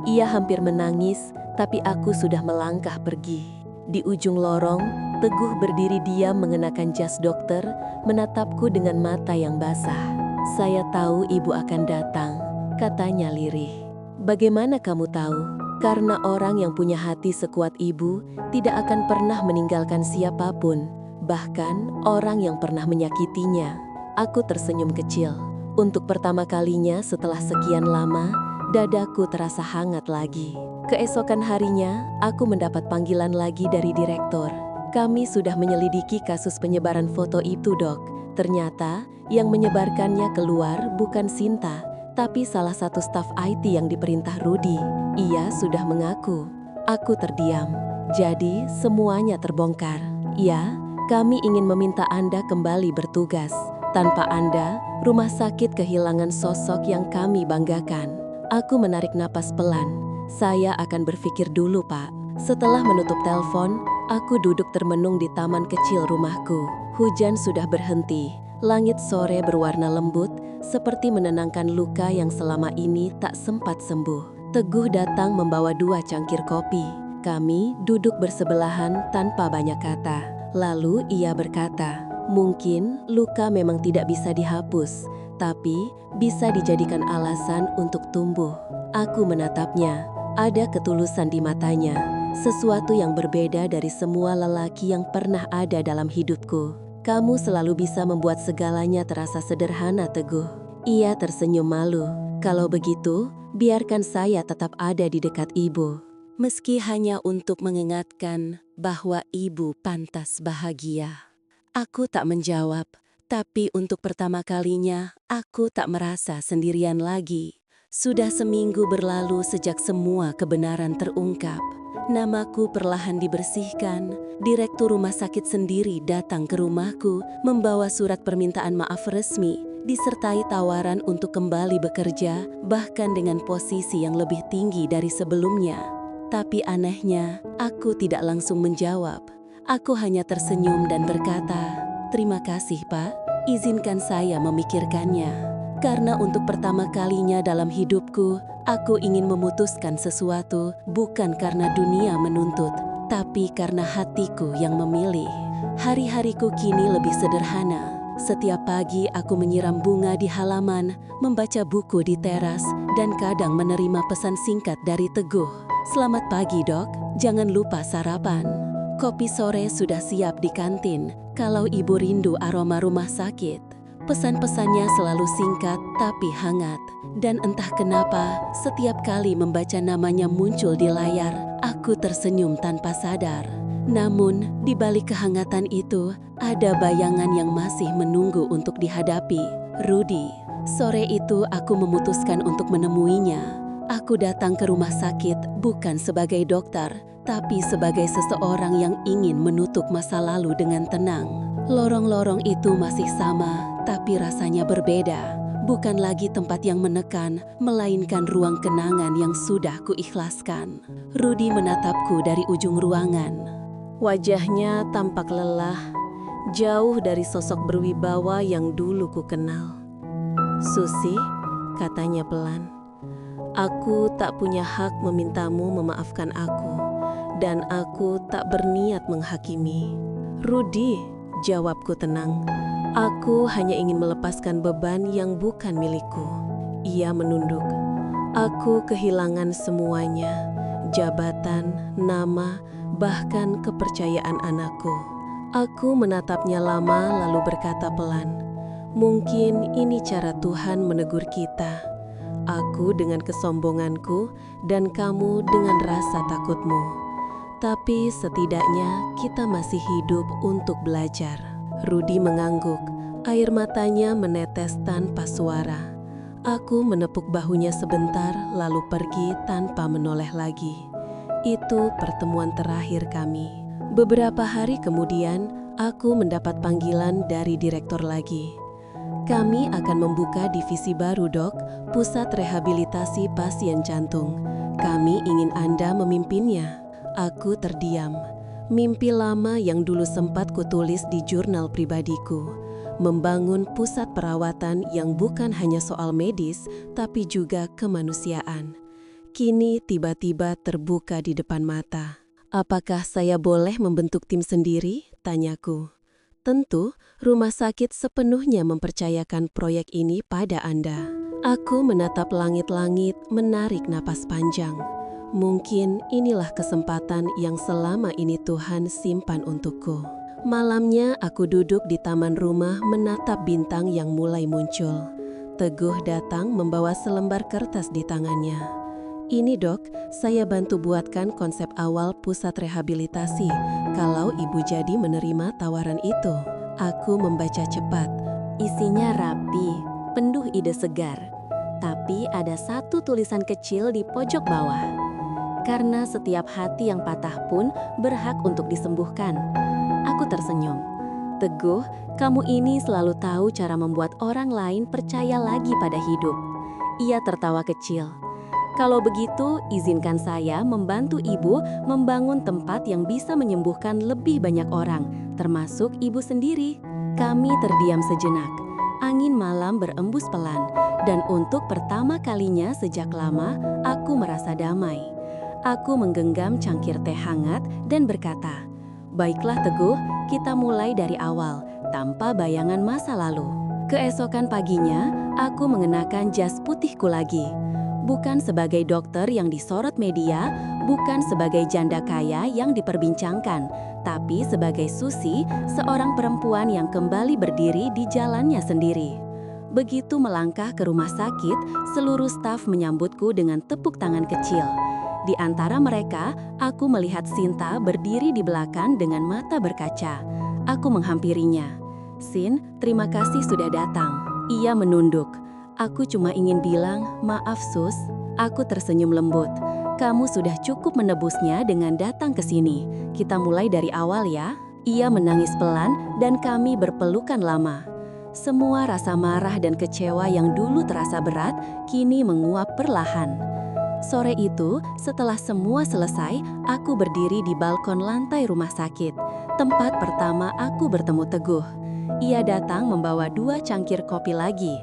Ia hampir menangis, tapi aku sudah melangkah pergi. Di ujung lorong, Teguh berdiri diam mengenakan jas dokter, menatapku dengan mata yang basah. "Saya tahu ibu akan datang," katanya lirih. "Bagaimana kamu tahu?" "Karena orang yang punya hati sekuat ibu tidak akan pernah meninggalkan siapapun. bahkan orang yang pernah menyakitinya. Aku tersenyum kecil. Untuk pertama kalinya setelah sekian lama, dadaku terasa hangat lagi. Keesokan harinya, aku mendapat panggilan lagi dari direktur. Kami sudah menyelidiki kasus penyebaran foto itu, Dok. Ternyata, yang menyebarkannya keluar bukan Sinta, tapi salah satu staf IT yang diperintah Rudy. Ia sudah mengaku. Aku terdiam. Jadi, semuanya terbongkar. Ya, kami ingin meminta Anda kembali bertugas. Tanpa Anda, rumah sakit kehilangan sosok yang kami banggakan. Aku menarik napas pelan. Saya akan berpikir dulu, Pak. Setelah menutup telepon, aku duduk termenung di taman kecil rumahku. Hujan sudah berhenti. Langit sore berwarna lembut, seperti menenangkan luka yang selama ini tak sempat sembuh. Teguh datang membawa 2 cangkir kopi. Kami duduk bersebelahan tanpa banyak kata. Lalu ia berkata, "Mungkin luka memang tidak bisa dihapus, tapi bisa dijadikan alasan untuk tumbuh." Aku menatapnya. Ada ketulusan di matanya, sesuatu yang berbeda dari semua lelaki yang pernah ada dalam hidupku. "Kamu selalu bisa membuat segalanya terasa sederhana, Teguh." Ia tersenyum malu. "Kalau begitu, biarkan saya tetap ada di dekat Ibu. Meski hanya untuk mengingatkan bahwa Ibu pantas bahagia." Aku tak menjawab, tapi untuk pertama kalinya aku tak merasa sendirian lagi. Sudah seminggu berlalu sejak semua kebenaran terungkap. Namaku perlahan dibersihkan. Direktur rumah sakit sendiri datang ke rumahku membawa surat permintaan maaf resmi, disertai tawaran untuk kembali bekerja, bahkan dengan posisi yang lebih tinggi dari sebelumnya. Tapi anehnya, aku tidak langsung menjawab. Aku hanya tersenyum dan berkata, "Terima kasih, Pak. Izinkan saya memikirkannya." Karena untuk pertama kalinya dalam hidupku, aku ingin memutuskan sesuatu bukan karena dunia menuntut, tapi karena hatiku yang memilih. Hari-hariku kini lebih sederhana. Setiap pagi aku menyiram bunga di halaman, membaca buku di teras, dan kadang menerima pesan singkat dari Teguh. "Selamat pagi, Dok. Jangan lupa sarapan." Kopi sore sudah siap di kantin, kalau Ibu rindu aroma rumah sakit. Pesan-pesannya selalu singkat tapi hangat, dan entah kenapa setiap kali membaca namanya muncul di layar, aku tersenyum tanpa sadar. Namun, di balik kehangatan itu, ada bayangan yang masih menunggu untuk dihadapi, Rudy. Sore itu aku memutuskan untuk menemuinya. Aku datang ke rumah sakit bukan sebagai dokter, tapi sebagai seseorang yang ingin menutup masa lalu dengan tenang. Lorong-lorong itu masih sama, tapi rasanya berbeda. Bukan lagi tempat yang menekan, melainkan ruang kenangan yang sudah kuikhlaskan. Rudy menatapku dari ujung ruangan. Wajahnya tampak lelah, jauh dari sosok berwibawa yang dulu ku kenal. "Susi," katanya pelan, "aku tak punya hak memintamu memaafkan aku, dan aku tak berniat menghakimi." "Rudy," jawabku tenang, "aku hanya ingin melepaskan beban yang bukan milikku." Ia menunduk. "Aku kehilangan semuanya, jabatan, nama, bahkan kepercayaan anakku." Aku menatapnya lama lalu berkata pelan, "Mungkin ini cara Tuhan menegur kita. Aku dengan kesombonganku dan kamu dengan rasa takutmu. Tapi setidaknya kita masih hidup untuk belajar." Rudy mengangguk, air matanya menetes tanpa suara. Aku menepuk bahunya sebentar lalu pergi tanpa menoleh lagi. Itu pertemuan terakhir kami. Beberapa hari kemudian, aku mendapat panggilan dari direktur lagi. "Kami akan membuka divisi baru, Dok, Pusat Rehabilitasi Pasien Jantung. Kami ingin Anda memimpinnya." Aku terdiam. Mimpi lama yang dulu sempat kutulis di jurnal pribadiku. Membangun pusat perawatan yang bukan hanya soal medis, tapi juga kemanusiaan. Kini tiba-tiba terbuka di depan mata. "Apakah saya boleh membentuk tim sendiri?" tanyaku. "Tentu, rumah sakit sepenuhnya mempercayakan proyek ini pada Anda." Aku menatap langit-langit, menarik napas panjang. Mungkin inilah kesempatan yang selama ini Tuhan simpan untukku. Malamnya aku duduk di taman rumah menatap bintang yang mulai muncul. Teguh datang membawa selembar kertas di tangannya. "Ini dok, saya bantu buatkan konsep awal pusat rehabilitasi kalau ibu jadi menerima tawaran itu." Aku membaca cepat. Isinya rapi, penuh ide segar. Tapi ada satu tulisan kecil di pojok bawah. "Karena setiap hati yang patah pun berhak untuk disembuhkan." Aku tersenyum. "Teguh, kamu ini selalu tahu cara membuat orang lain percaya lagi pada hidup." Ia tertawa kecil. "Kalau begitu, izinkan saya membantu ibu membangun tempat yang bisa menyembuhkan lebih banyak orang, termasuk ibu sendiri." Kami terdiam sejenak. Angin malam berembus pelan, dan untuk pertama kalinya sejak lama, aku merasa damai. Aku menggenggam cangkir teh hangat dan berkata, "Baiklah Teguh, kita mulai dari awal, tanpa bayangan masa lalu." Keesokan paginya, aku mengenakan jas putihku lagi. Bukan sebagai dokter yang disorot media, bukan sebagai janda kaya yang diperbincangkan, tapi sebagai Susi, seorang perempuan yang kembali berdiri di jalannya sendiri. Begitu melangkah ke rumah sakit, seluruh staf menyambutku dengan tepuk tangan kecil. Di antara mereka, aku melihat Sinta berdiri di belakang dengan mata berkaca. Aku menghampirinya. "Sin, terima kasih sudah datang." Ia menunduk. "Aku cuma ingin bilang, maaf Sus." Aku tersenyum lembut. "Kamu sudah cukup menebusnya dengan datang ke sini. Kita mulai dari awal ya." Ia menangis pelan dan kami berpelukan lama. Semua rasa marah dan kecewa yang dulu terasa berat, kini menguap perlahan. Sore itu, setelah semua selesai, aku berdiri di balkon lantai rumah sakit. Tempat pertama aku bertemu Teguh. Ia datang membawa 2 cangkir kopi lagi.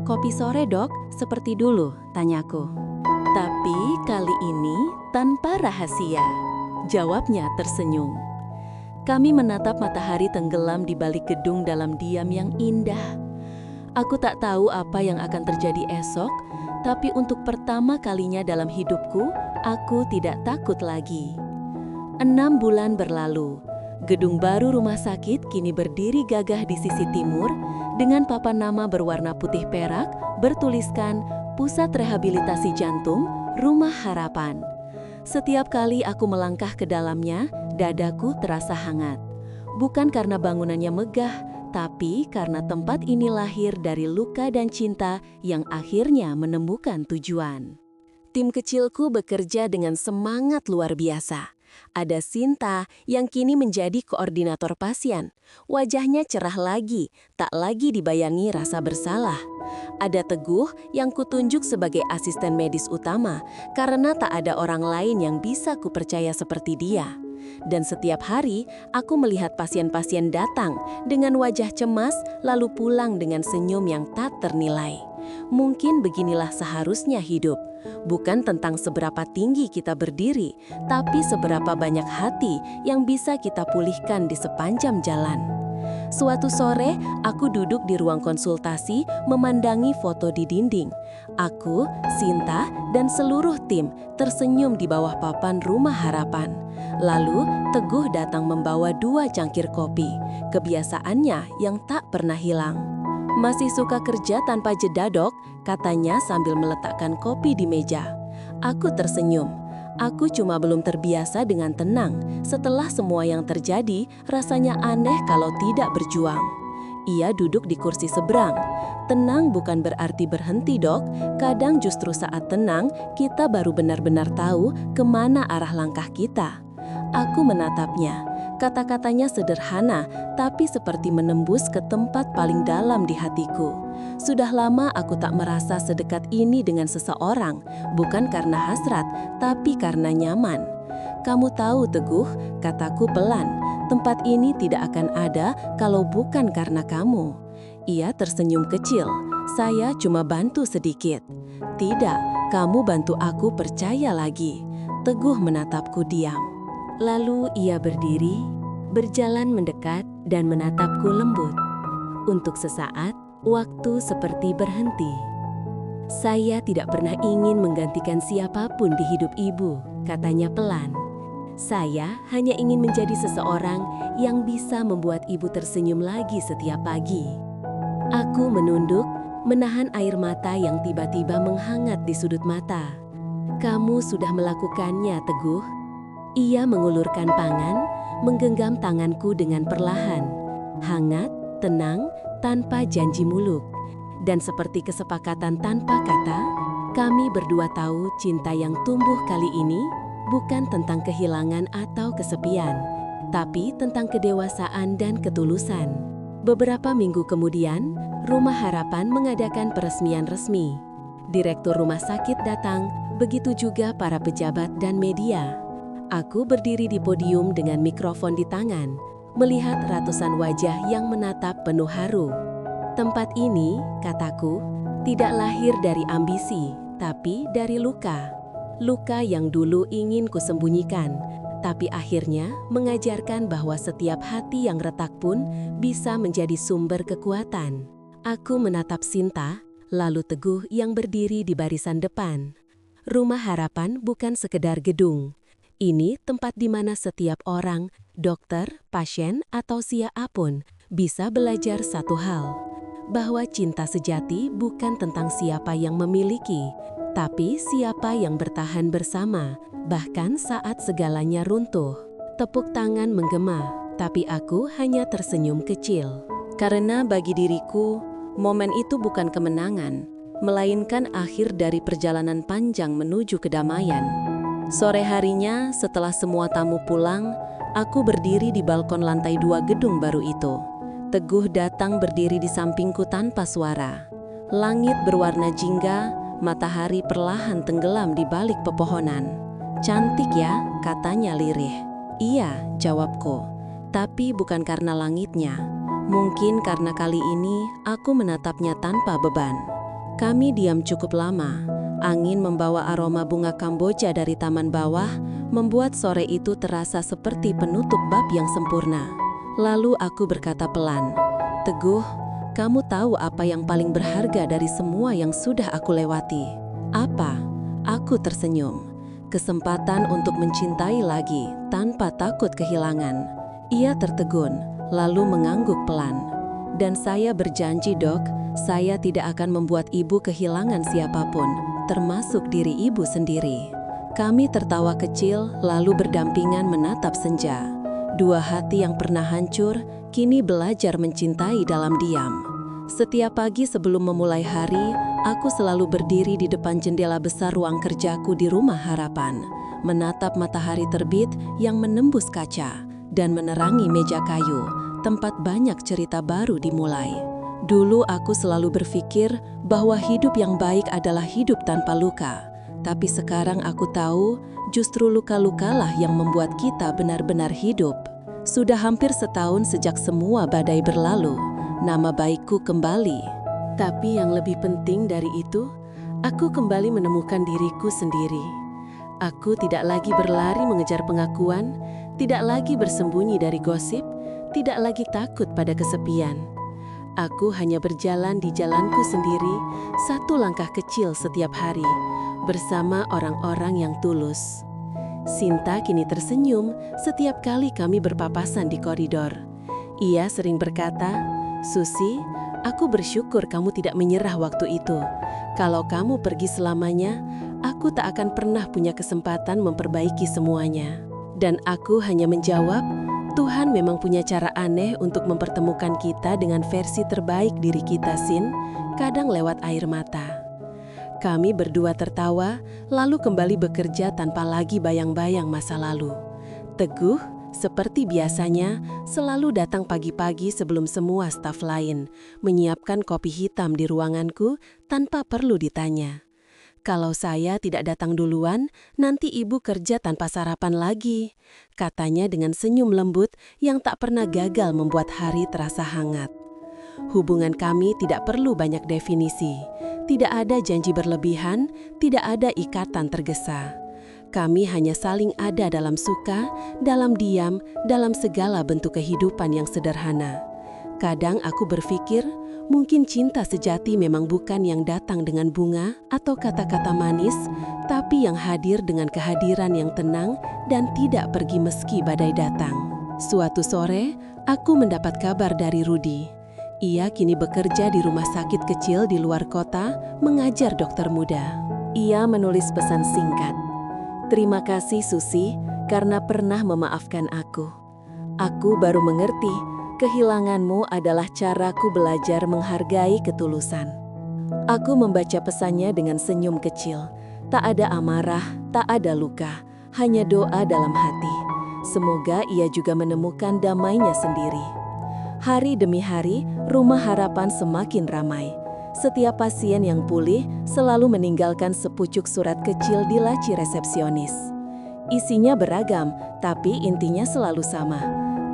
"Kopi sore dok, seperti dulu?" tanyaku. "Tapi kali ini tanpa rahasia," jawabnya tersenyum. Kami menatap matahari tenggelam di balik gedung dalam diam yang indah. Aku tak tahu apa yang akan terjadi esok, tapi untuk pertama kalinya dalam hidupku, aku tidak takut lagi. 6 bulan berlalu. Gedung baru rumah sakit kini berdiri gagah di sisi timur, dengan papan nama berwarna putih perak, bertuliskan Pusat Rehabilitasi Jantung, Rumah Harapan. Setiap kali aku melangkah ke dalamnya, dadaku terasa hangat. Bukan karena bangunannya megah, tapi karena tempat ini lahir dari luka dan cinta yang akhirnya menemukan tujuan. Tim kecilku bekerja dengan semangat luar biasa. Ada Sinta yang kini menjadi koordinator pasien. Wajahnya cerah lagi, tak lagi dibayangi rasa bersalah. Ada Teguh yang kutunjuk sebagai asisten medis utama karena tak ada orang lain yang bisa kupercaya seperti dia. Dan setiap hari aku melihat pasien-pasien datang dengan wajah cemas lalu pulang dengan senyum yang tak ternilai. Mungkin beginilah seharusnya hidup. Bukan tentang seberapa tinggi kita berdiri, tapi seberapa banyak hati yang bisa kita pulihkan di sepanjang jalan. Suatu sore, aku duduk di ruang konsultasi memandangi foto di dinding. Aku, Sinta, dan seluruh tim tersenyum di bawah papan Rumah Harapan. Lalu, Teguh datang membawa 2 cangkir kopi, kebiasaannya yang tak pernah hilang. "Masih suka kerja tanpa jeda dok," katanya sambil meletakkan kopi di meja. Aku tersenyum. Aku cuma belum terbiasa dengan tenang. Setelah semua yang terjadi, rasanya aneh kalau tidak berjuang. Ia duduk di kursi seberang. "Tenang bukan berarti berhenti dok. Kadang justru saat tenang, kita baru benar-benar tahu kemana arah langkah kita." Aku menatapnya. Kata-katanya sederhana, tapi seperti menembus ke tempat paling dalam di hatiku. Sudah lama aku tak merasa sedekat ini dengan seseorang, bukan karena hasrat, tapi karena nyaman. "Kamu tahu Teguh," kataku pelan, "tempat ini tidak akan ada kalau bukan karena kamu." Ia tersenyum kecil. "Saya cuma bantu sedikit." "Tidak, kamu bantu aku percaya lagi." Teguh menatapku diam. Lalu ia berdiri, berjalan mendekat dan menatapku lembut. Untuk sesaat, waktu seperti berhenti. "Saya tidak pernah ingin menggantikan siapapun di hidup ibu," katanya pelan. Saya hanya ingin menjadi seseorang yang bisa membuat ibu tersenyum lagi setiap pagi. Aku menunduk, menahan air mata yang tiba-tiba menghangat di sudut mata. Kamu sudah melakukannya, Teguh. Ia mengulurkan tangan, menggenggam tanganku dengan perlahan. Hangat, tenang, tanpa janji muluk. Dan seperti kesepakatan tanpa kata, kami berdua tahu cinta yang tumbuh kali ini bukan tentang kehilangan atau kesepian, tapi tentang kedewasaan dan ketulusan. Beberapa minggu kemudian, Rumah Harapan mengadakan peresmian resmi. Direktur rumah sakit datang, begitu juga para pejabat dan media. Aku berdiri di podium dengan mikrofon di tangan, melihat ratusan wajah yang menatap penuh haru. Tempat ini, kataku, tidak lahir dari ambisi, tapi dari luka. Luka yang dulu ingin kusembunyikan, tapi akhirnya mengajarkan bahwa setiap hati yang retak pun bisa menjadi sumber kekuatan. Aku menatap Sinta, lalu Teguh yang berdiri di barisan depan. Rumah Harapan bukan sekedar gedung. Ini tempat di mana setiap orang, dokter, pasien, atau siapapun bisa belajar satu hal. Bahwa cinta sejati bukan tentang siapa yang memiliki, tapi siapa yang bertahan bersama, bahkan saat segalanya runtuh. Tepuk tangan menggema, tapi aku hanya tersenyum kecil. Karena bagi diriku, momen itu bukan kemenangan, melainkan akhir dari perjalanan panjang menuju kedamaian. Sore harinya, setelah semua tamu pulang, aku berdiri di balkon lantai 2 gedung baru itu. Teguh datang berdiri di sampingku tanpa suara. Langit berwarna jingga, matahari perlahan tenggelam di balik pepohonan. "Cantik ya," katanya lirih. "Iya," jawabku. Tapi bukan karena langitnya. Mungkin karena kali ini aku menatapnya tanpa beban. Kami diam cukup lama. Angin membawa aroma bunga Kamboja dari taman bawah, membuat sore itu terasa seperti penutup bab yang sempurna. Lalu aku berkata pelan, "Teguh, kamu tahu apa yang paling berharga dari semua yang sudah aku lewati?" "Apa?" Aku tersenyum. "Kesempatan untuk mencintai lagi tanpa takut kehilangan." Ia tertegun, lalu mengangguk pelan. "Dan saya berjanji, Dok, saya tidak akan membuat ibu kehilangan siapapun, termasuk diri ibu sendiri." Kami tertawa kecil, lalu berdampingan menatap senja. Dua hati yang pernah hancur, kini belajar mencintai dalam diam. Setiap pagi sebelum memulai hari, aku selalu berdiri di depan jendela besar ruang kerjaku di Rumah Harapan, menatap matahari terbit yang menembus kaca dan menerangi meja kayu, tempat banyak cerita baru dimulai. Dulu aku selalu berpikir bahwa hidup yang baik adalah hidup tanpa luka. Tapi sekarang aku tahu, justru luka-lukalah yang membuat kita benar-benar hidup. Sudah hampir setahun sejak semua badai berlalu, nama baikku kembali. Tapi yang lebih penting dari itu, aku kembali menemukan diriku sendiri. Aku tidak lagi berlari mengejar pengakuan, tidak lagi bersembunyi dari gosip, tidak lagi takut pada kesepian. Aku hanya berjalan di jalanku sendiri, satu langkah kecil setiap hari, bersama orang-orang yang tulus. Sinta kini tersenyum setiap kali kami berpapasan di koridor. Ia sering berkata, "Susi, aku bersyukur kamu tidak menyerah waktu itu. Kalau kamu pergi selamanya, aku tak akan pernah punya kesempatan memperbaiki semuanya." Dan aku hanya menjawab, "Tuhan memang punya cara aneh untuk mempertemukan kita dengan versi terbaik diri kita, Sin, kadang lewat air mata." Kami berdua tertawa, lalu kembali bekerja tanpa lagi bayang-bayang masa lalu. Teguh, seperti biasanya, selalu datang pagi-pagi sebelum semua staf lain, menyiapkan kopi hitam di ruanganku tanpa perlu ditanya. "Kalau saya tidak datang duluan, nanti ibu kerja tanpa sarapan lagi," katanya dengan senyum lembut yang tak pernah gagal membuat hari terasa hangat. Hubungan kami tidak perlu banyak definisi. Tidak ada janji berlebihan, tidak ada ikatan tergesa. Kami hanya saling ada dalam suka, dalam diam, dalam segala bentuk kehidupan yang sederhana. Kadang aku berpikir, Mungkin cinta sejati memang bukan yang datang dengan bunga atau kata-kata manis, tapi yang hadir dengan kehadiran yang tenang dan tidak pergi meski badai datang. Suatu sore, aku mendapat kabar dari Rudy. Ia kini bekerja di rumah sakit kecil di luar kota, mengajar dokter muda. Ia menulis pesan singkat. "Terima kasih Susi, karena pernah memaafkan aku. Aku baru mengerti, kehilanganmu adalah caraku belajar menghargai ketulusan." Aku membaca pesannya dengan senyum kecil. Tak ada amarah, tak ada luka, hanya doa dalam hati. Semoga ia juga menemukan damainya sendiri. Hari demi hari, Rumah Harapan semakin ramai. Setiap pasien yang pulih selalu meninggalkan sepucuk surat kecil di laci resepsionis. Isinya beragam, tapi intinya selalu sama.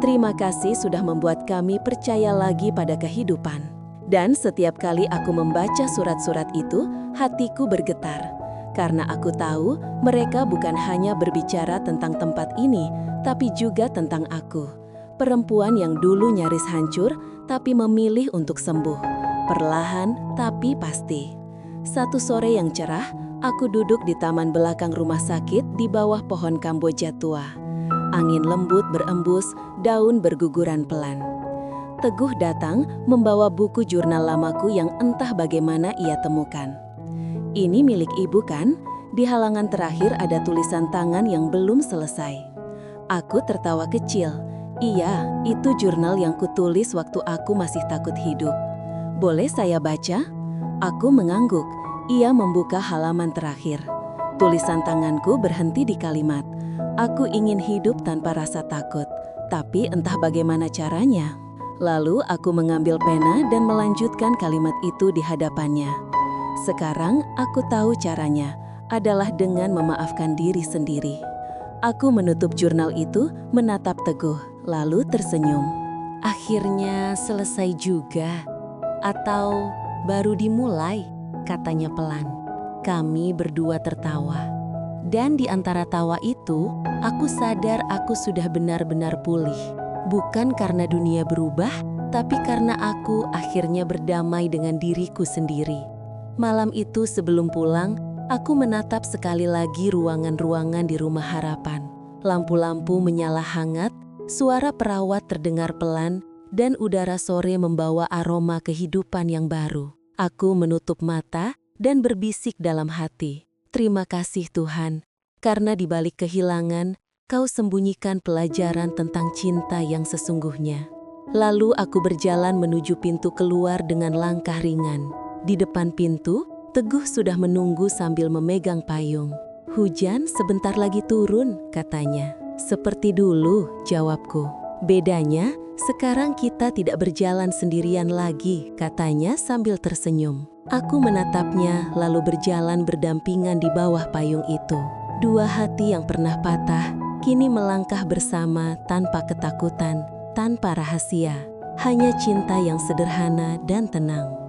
"Terima kasih sudah membuat kami percaya lagi pada kehidupan." Dan setiap kali aku membaca surat-surat itu, hatiku bergetar. Karena aku tahu mereka bukan hanya berbicara tentang tempat ini, tapi juga tentang aku. Perempuan yang dulu nyaris hancur, tapi memilih untuk sembuh. Perlahan, tapi pasti. Satu sore yang cerah, aku duduk di taman belakang rumah sakit di bawah pohon kamboja tua. Angin lembut berembus, daun berguguran pelan. Teguh datang membawa buku jurnal lamaku yang entah bagaimana ia temukan. "Ini milik ibu kan?" Di halaman terakhir ada tulisan tangan yang belum selesai. Aku tertawa kecil. "Iya, itu jurnal yang kutulis waktu aku masih takut hidup. Boleh saya baca?" Aku mengangguk. Ia membuka halaman terakhir. Tulisan tanganku berhenti di kalimat, "Aku ingin hidup tanpa rasa takut, tapi entah bagaimana caranya." Lalu aku mengambil pena dan melanjutkan kalimat itu di hadapannya. Sekarang aku tahu caranya, adalah dengan memaafkan diri sendiri. Aku menutup jurnal itu, menatap Teguh, lalu tersenyum. "Akhirnya selesai juga. Atau baru dimulai?" katanya pelan. Kami berdua tertawa. Dan di antara tawa itu, aku sadar aku sudah benar-benar pulih. Bukan karena dunia berubah, tapi karena aku akhirnya berdamai dengan diriku sendiri. Malam itu sebelum pulang, aku menatap sekali lagi ruangan-ruangan di Rumah Harapan. Lampu-lampu menyala hangat, suara perawat terdengar pelan, dan udara sore membawa aroma kehidupan yang baru. Aku menutup mata dan berbisik dalam hati, "Terima kasih Tuhan, karena di balik kehilangan, Kau sembunyikan pelajaran tentang cinta yang sesungguhnya." Lalu aku berjalan menuju pintu keluar dengan langkah ringan. Di depan pintu, Teguh sudah menunggu sambil memegang payung. "Hujan sebentar lagi turun," katanya. "Seperti dulu," jawabku. "Bedanya, sekarang kita tidak berjalan sendirian lagi," katanya sambil tersenyum. Aku menatapnya lalu berjalan berdampingan di bawah payung itu. Dua hati yang pernah patah, kini melangkah bersama tanpa ketakutan, tanpa rahasia. Hanya cinta yang sederhana dan tenang.